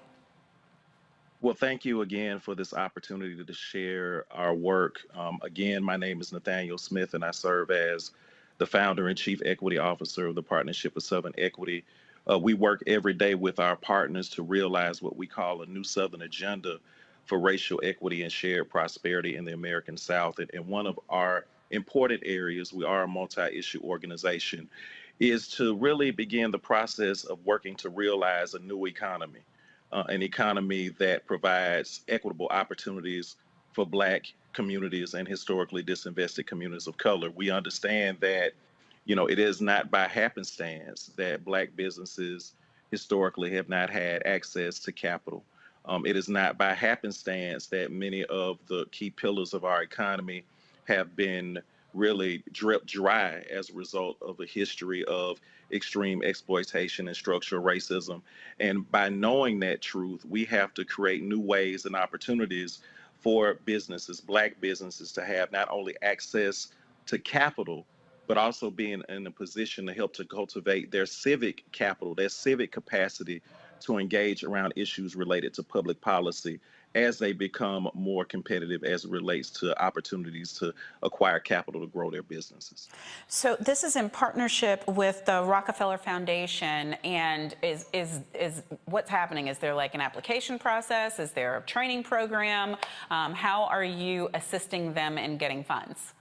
Well, thank you again for this opportunity to share our work. Again, my name is Nathaniel Smith, and I serve as the founder and chief equity officer of the Partnership for Southern Equity. We work every day with our partners to realize what we call a new Southern agenda for racial equity and shared prosperity in the American South. And one of our important areas, we are a multi-issue organization, is to really begin the process of working to realize a new economy, an economy that provides equitable opportunities for Black communities and historically disinvested communities of color. We understand that, you know, it is not by happenstance that Black businesses historically have not had access to capital. It is not by happenstance that many of the key pillars of our economy have been really drip dry as a result of a history of extreme exploitation and structural racism. And by knowing that truth, we have to create new ways and opportunities for businesses, Black businesses, to have not only access to capital, but also being in a position to help to cultivate their civic capital, their civic capacity to engage around issues related to public policy as they become more competitive as it relates to opportunities to acquire capital to grow their businesses. So this is in partnership with the Rockefeller Foundation, and is what's happening? Is there like an application process? Is there a training program? How are you assisting them in getting funds?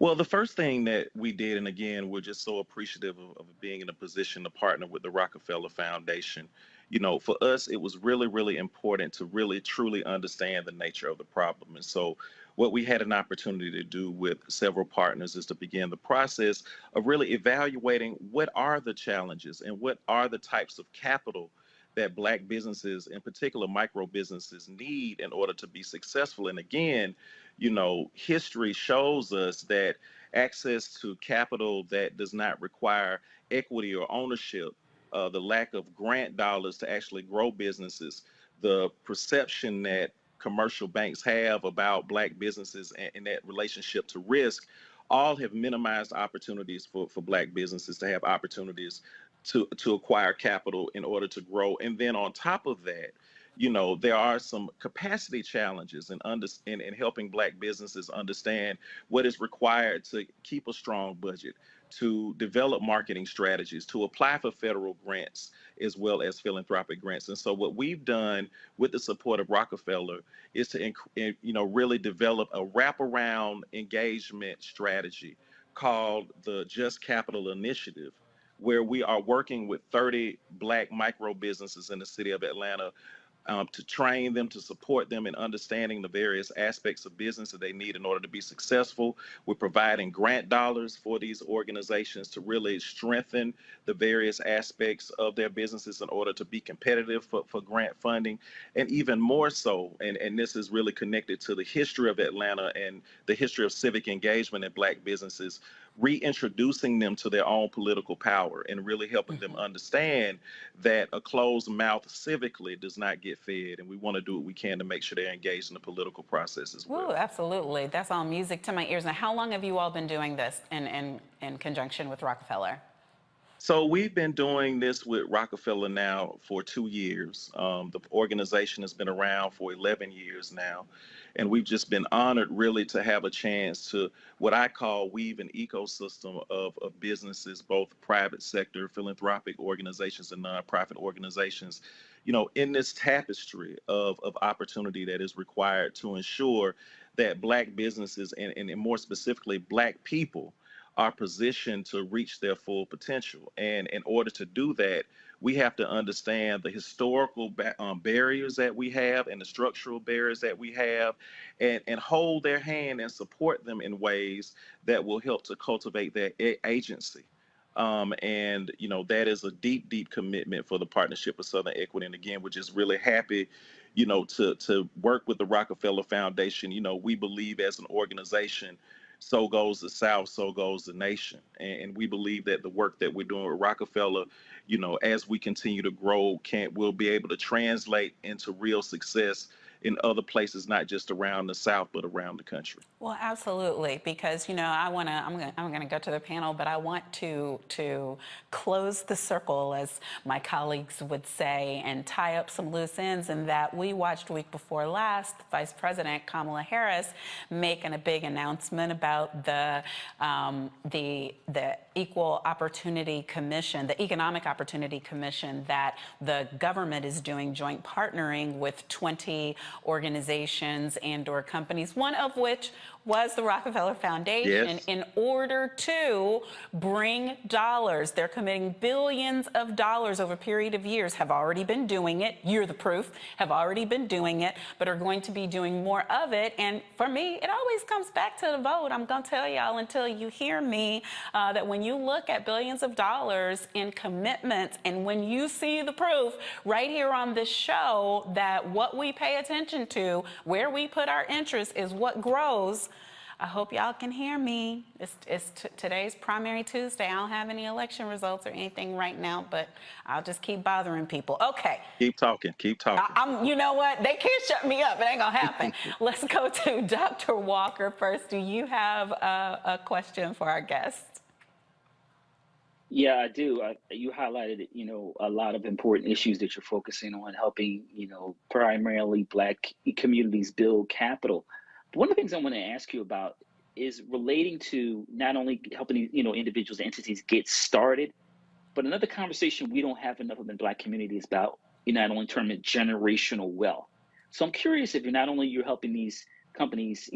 Well, the first thing that we did, and again, we're just so appreciative of being in a position to partner with the Rockefeller Foundation. You know, for us, it was really, really important to really, truly understand the nature of the problem. And so what we had an opportunity to do with several partners is to begin the process of really evaluating what are the challenges and what are the types of capital that Black businesses, in particular micro businesses, need in order to be successful. And again, you know, history shows us that access to capital that does not require equity or ownership, the lack of grant dollars to actually grow businesses, the perception that commercial banks have about Black businesses and that relationship to risk, all have minimized opportunities for Black businesses to have opportunities to acquire capital in order to grow. And then on top of that, you know, there are some capacity challenges in helping Black businesses understand what is required to keep a strong budget, to develop marketing strategies, to apply for federal grants as well as philanthropic grants. And so what we've done with the support of Rockefeller is to really develop a wraparound engagement strategy called the Just Capital Initiative, where we are working with 30 Black micro businesses in the city of Atlanta to train them, to support them in understanding the various aspects of business that they need in order to be successful. We're providing grant dollars for these organizations to really strengthen the various aspects of their businesses in order to be competitive for grant funding. And even more so, and this is really connected to the history of Atlanta and the history of civic engagement in Black businesses, reintroducing them to their own political power and really helping them understand that a closed mouth civically does not get fed, and we want to do what we can to make sure they're engaged in the political process as well. Ooh, absolutely. That's all music to my ears. Now, how long have you all been doing this in conjunction with Rockefeller? So we've been doing this with Rockefeller now for 2 years. The organization has been around for 11 years now. And we've just been honored really to have a chance to what I call weave an ecosystem of businesses, both private sector, philanthropic organizations, and nonprofit organizations, you know, in this tapestry of opportunity that is required to ensure that Black businesses and more specifically Black people are positioned to reach their full potential. And in order to do that, we have to understand the historical barriers that we have and the structural barriers that we have, and hold their hand and support them in ways that will help to cultivate their agency. And, you know, that is a deep, deep commitment for the Partnership of Southern Equity. And again, we're just really happy, you know, to work with the Rockefeller Foundation. You know, we believe as an organization, so goes the South, so goes the nation. And we believe that the work that we're doing with Rockefeller, you know, as we continue to grow, we'll be able to translate into real success in other places, not just around the South, but around the country. Well, absolutely, because, you know, I'm gonna go to the panel, but I want to close the circle, as my colleagues would say, and tie up some loose ends. In that we watched week before last, Vice President Kamala Harris making a big announcement about the Equal Opportunity Commission, the Economic Opportunity Commission that the government is doing, joint partnering with 20 organizations and/or companies, one of which was the Rockefeller Foundation, yes, in order to bring dollars. They're committing billions of dollars over a period of years, have already been doing it. You're the proof, have already been doing it, but are going to be doing more of it. And for me, it always comes back to the vote. I'm going to tell y'all until you hear me that when you look at billions of dollars in commitments, and when you see the proof right here on this show that what we pay attention to, where we put our interest, is what grows, I hope y'all can hear me. Today's primary Tuesday. I don't have any election results or anything right now, but I'll just keep bothering people. Okay. Keep talking. Keep talking. You know what? They can't shut me up. It ain't gonna happen. Let's go to Dr. Walker first. Do you have a question for our guest? Yeah, I do. You highlighted, a lot of important issues that you're focusing on, helping, primarily Black communities build capital. But one of the things I want to ask you about is relating to not only helping, individuals and entities get started, but another conversation we don't have enough of in Black communities about, not only term it generational wealth. So I'm curious if you're helping these companies,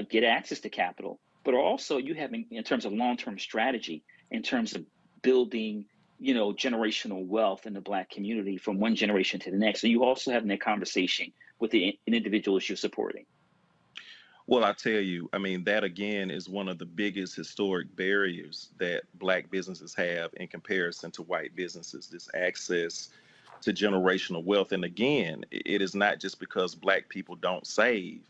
get access to capital, but also you having in terms of long-term strategy, in terms of building, generational wealth in the Black community from one generation to the next. So you also having that conversation with the individuals you're supporting. Well, I tell you, I mean, that again is one of the biggest historic barriers that Black businesses have in comparison to white businesses, this access to generational wealth. And again, it is not just because Black people don't save.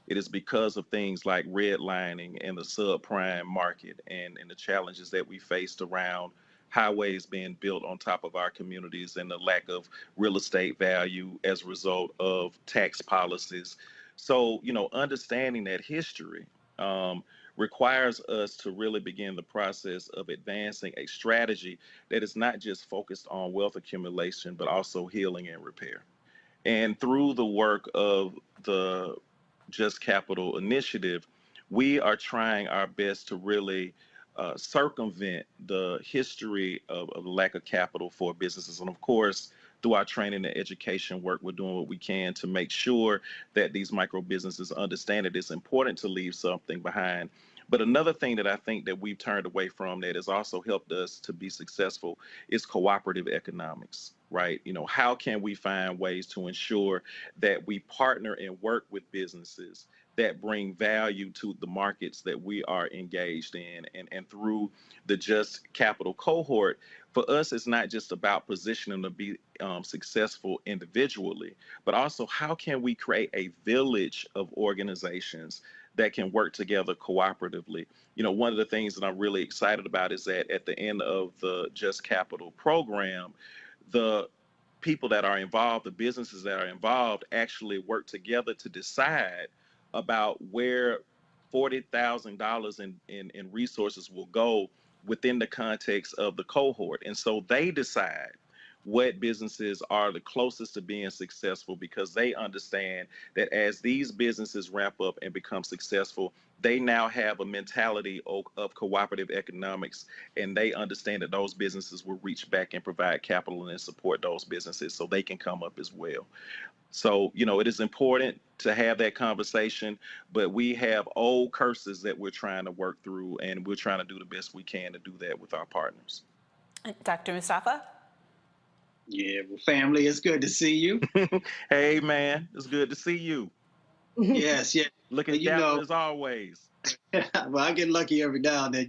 It is because of things like redlining and the subprime market and the challenges that we faced around highways being built on top of our communities and the lack of real estate value as a result of tax policies. So, understanding that history requires us to really begin the process of advancing a strategy that is not just focused on wealth accumulation, but also healing and repair. And through the work of the Just Capital Initiative, we are trying our best to really circumvent the history of lack of capital for businesses. And of course, through our training and education work, we're doing what we can to make sure that these micro businesses understand that it's important to leave something behind. But another thing that I think that we've turned away from that has also helped us to be successful is cooperative economics, right? How can we find ways to ensure that we partner and work with businesses that bring value to the markets that we are engaged in? And through the Just Capital cohort, for us, it's not just about positioning to be successful individually, but also how can we create a village of organizations that can work together cooperatively. One of the things that I'm really excited about is that at the end of the Just Capital program, the people that are involved, the businesses that are involved, actually work together to decide about where $40,000 in resources will go within the context of the cohort. And so they decide what businesses are the closest to being successful, because they understand that as these businesses ramp up and become successful, they now have a mentality of cooperative economics, and they understand that those businesses will reach back and provide capital and support those businesses so they can come up as well. So, it is important to have that conversation, but we have old curses that we're trying to work through, and we're trying to do the best we can to do that with our partners. Dr. Mustafa? Yeah, well, family, it's good to see you. Hey, man, it's good to see you. Yes. Looking down as always. Well, I get lucky every now and then.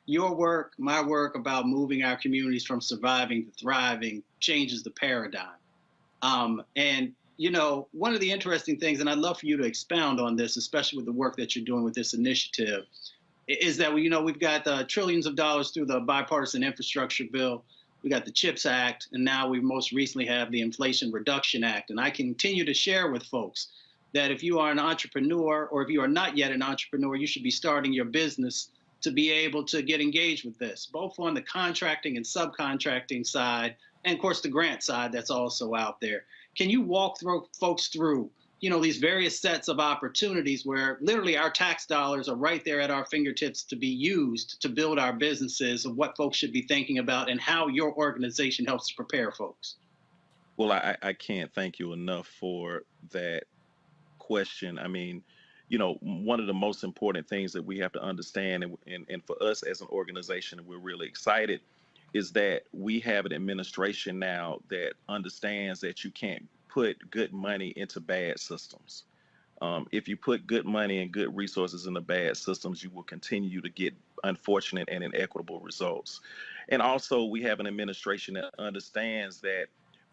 Your work, my work about moving our communities from surviving to thriving changes the paradigm. And one of the interesting things, and I'd love for you to expound on this, especially with the work that you're doing with this initiative, is that we've got trillions of dollars through the bipartisan infrastructure bill. We got the CHIPS Act, and now we most recently have the Inflation Reduction Act. And I continue to share with folks that if you are an entrepreneur, or if you are not yet an entrepreneur, you should be starting your business to be able to get engaged with this, both on the contracting and subcontracting side, and of course the grant side that's also out there. Can you walk folks through, these various sets of opportunities where literally our tax dollars are right there at our fingertips to be used to build our businesses, of what folks should be thinking about and how your organization helps to prepare folks? Well, I can't thank you enough for that question. I mean, one of the most important things that we have to understand, and for us as an organization, and we're really excited, is that we have an administration now that understands that you can't put good money into bad systems. If you put good money and good resources into bad systems, you will continue to get unfortunate and inequitable results. And also, we have an administration that understands that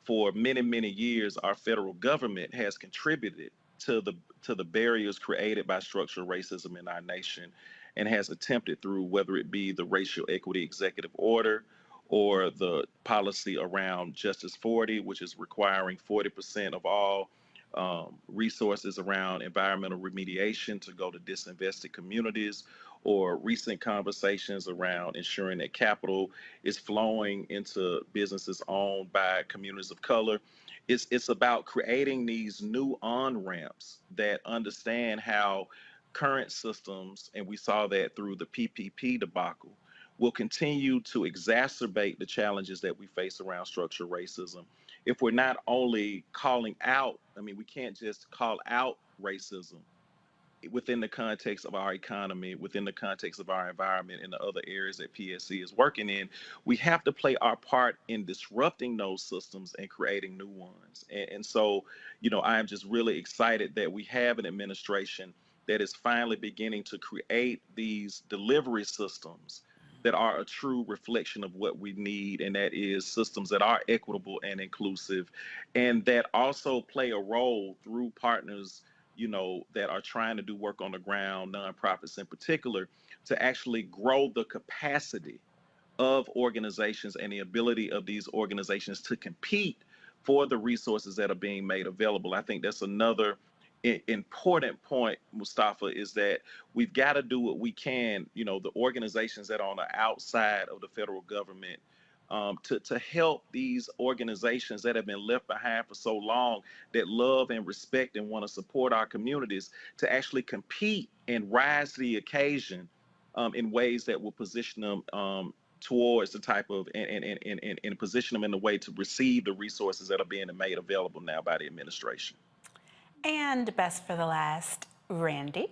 for many, many years, our federal government has contributed to the barriers created by structural racism in our nation, and has attempted through whether it be the racial equity executive order or the policy around Justice 40, which is requiring 40% of all resources around environmental remediation to go to disinvested communities, or recent conversations around ensuring that capital is flowing into businesses owned by communities of color. It's about creating these new on-ramps that understand how current systems, and we saw that through the PPP debacle, will continue to exacerbate the challenges that we face around structural racism. If we're not only calling out, I mean, we can't just call out racism within the context of our economy, within the context of our environment, and the other areas that PSC is working in. We have to play our part in disrupting those systems and creating new ones. And so, you know, I am just really excited that we have an administration that is finally beginning to create these delivery systems that are a true reflection of what we need, and that is systems that are equitable and inclusive, and that also play a role through partners, you know, that are trying to do work on the ground, nonprofits in particular, to actually grow the capacity of organizations and the ability of these organizations to compete for the resources that are being made available. I think that's another important point, Mustafa, is that we've got to do what we can, you know, the organizations that are on the outside of the federal government, to help these organizations that have been left behind for so long, that love and respect and want to support our communities, to actually compete and rise to the occasion in ways that will position them towards the type of, and position them in the way to receive the resources that are being made available now by the administration. And best for the last, Randy.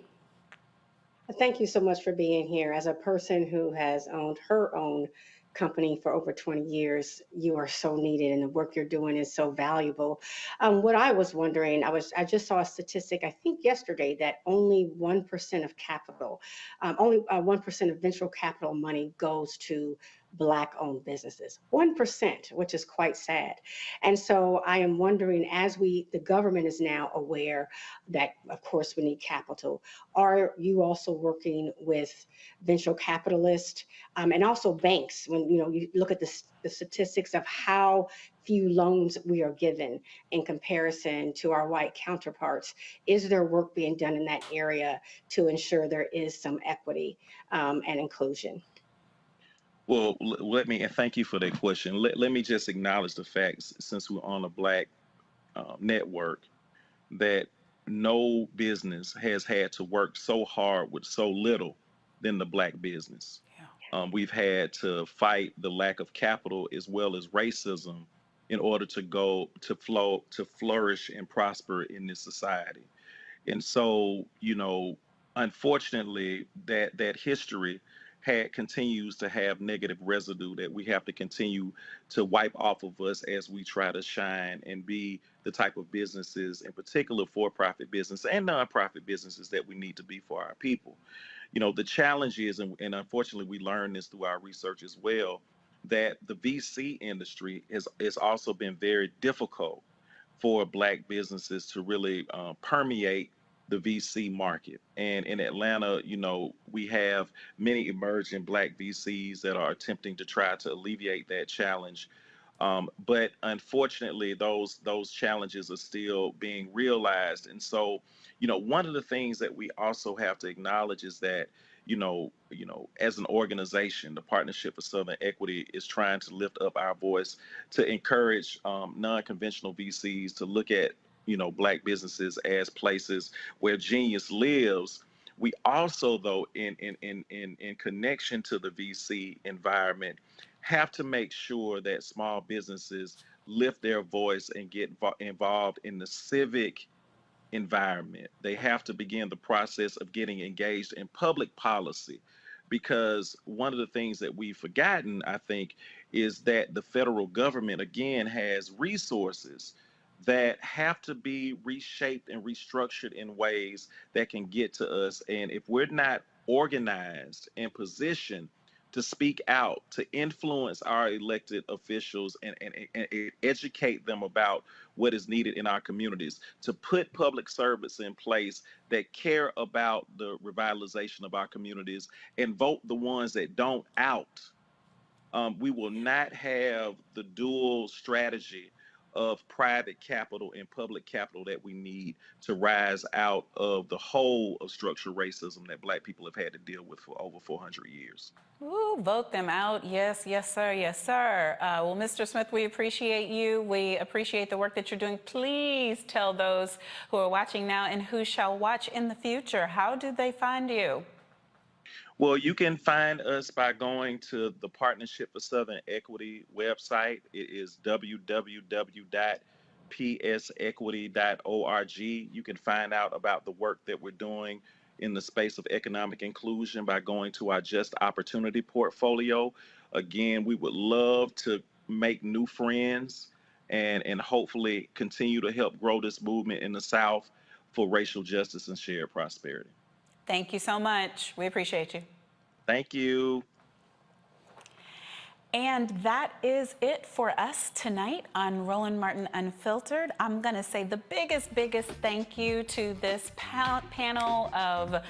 Thank you so much for being here. As a person who has owned her own company for over 20 years, you are so needed, and the work you're doing is so valuable. What I was wondering, I just saw a statistic, I think yesterday, that only 1% of capital, only 1% of venture capital money goes to Black-owned businesses. 1%, which is quite sad. And so I am wondering, as the government is now aware that, of course, we need capital, are you also working with venture capitalists and also banks? When you look at the statistics of how few loans we are given in comparison to our white counterparts, is there work being done in that area to ensure there is some equity and inclusion? Well, and thank you for that question. Let me just acknowledge the facts, since we're on a Black network, that no business has had to work so hard with so little than the Black business. Yeah. We've had to fight the lack of capital as well as racism in order to flourish and prosper in this society. And so, you know, unfortunately, that history continues to have negative residue that we have to continue to wipe off of us as we try to shine and be the type of businesses, in particular for-profit business and nonprofit businesses, that we need to be for our people. You know, the challenge is, and unfortunately we learned this through our research as well, that the VC industry has also been very difficult for Black businesses to really permeate the VC market. And in Atlanta, you know, we have many emerging Black VCs that are attempting to try to alleviate that challenge. But unfortunately, those challenges are still being realized. And so, you know, one of the things that we also have to acknowledge is that, you know, as an organization, the Partnership for Southern Equity is trying to lift up our voice to encourage non-conventional VCs to look at, you know, Black businesses as places where genius lives. We also, though, in connection to the VC environment, have to make sure that small businesses lift their voice and get involved in the civic environment. They have to begin the process of getting engaged in public policy, because one of the things that we've forgotten, I think, is that the federal government, again, has resources that have to be reshaped and restructured in ways that can get to us. And if we're not organized and positioned to speak out, to influence our elected officials and educate them about what is needed in our communities, to put public servants in place that care about the revitalization of our communities and vote the ones that don't out. We will not have the dual strategy of private capital and public capital that we need to rise out of the whole of structural racism that Black people have had to deal with for over 400 years. Ooh, vote them out. Yes, yes, sir. Yes, sir. Well, Mr. Smith, we appreciate you. We appreciate the work that you're doing. Please tell those who are watching now and who shall watch in the future, how do they find you? Well, you can find us by going to the Partnership for Southern Equity website. It is www.psequity.org. You can find out about the work that we're doing in the space of economic inclusion by going to our Just Opportunity portfolio. Again, we would love to make new friends and hopefully continue to help grow this movement in the South for racial justice and shared prosperity. Thank you so much. We appreciate you. Thank you. And that is it for us tonight on Roland Martin Unfiltered. I'm going to say the biggest thank you to this panel of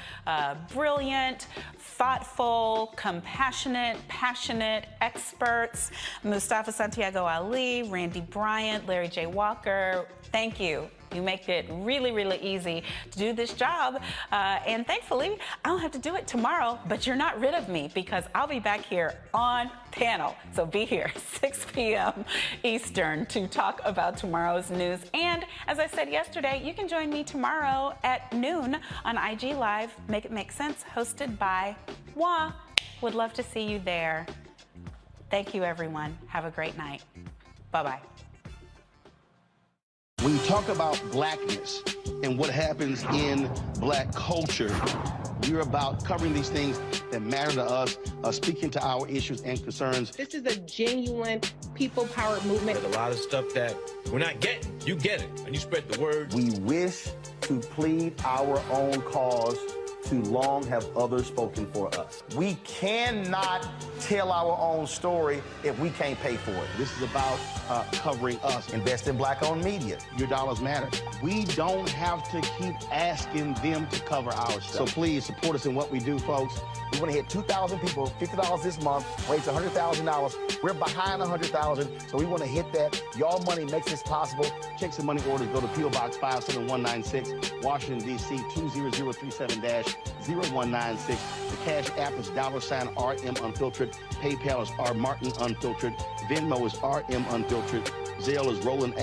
brilliant, thoughtful, compassionate, passionate experts. Mustafa Santiago Ali, Randy Bryant, Larry J. Walker. Thank you. You make it really easy to do this job. And thankfully, I don't have to do it tomorrow, but you're not rid of me because I'll be back here on panel. So be here 6 p.m. Eastern to talk about tomorrow's news. And as I said yesterday, you can join me tomorrow at noon on IG Live, Make It Make Sense, hosted by Wah. Would love to see you there. Thank you, everyone. Have a great night. Bye-bye. When you talk about Blackness and what happens in Black culture, you're about covering these things that matter to us, speaking to our issues and concerns. This is a genuine people-powered movement. There's a lot of stuff that we're not getting. You get it, and you spread the word. We wish to plead our own cause. Too long have others spoken for us. We cannot tell our own story if we can't pay for it. This is about covering us. Invest in Black-owned media. Your dollars matter. We don't have to keep asking them to cover our stuff. So please support us in what we do, folks. We want to hit 2,000 people, $50 this month, raise $100,000. We're behind $100,000, so we want to hit that. Y'all money makes this possible. Check some money orders. Go to P.O. Box 57196, Washington, D.C. 20037-0196. The Cash App is $RM Unfiltered. PayPal is R Martin Unfiltered. Venmo is RM Unfiltered. Zelle is Roland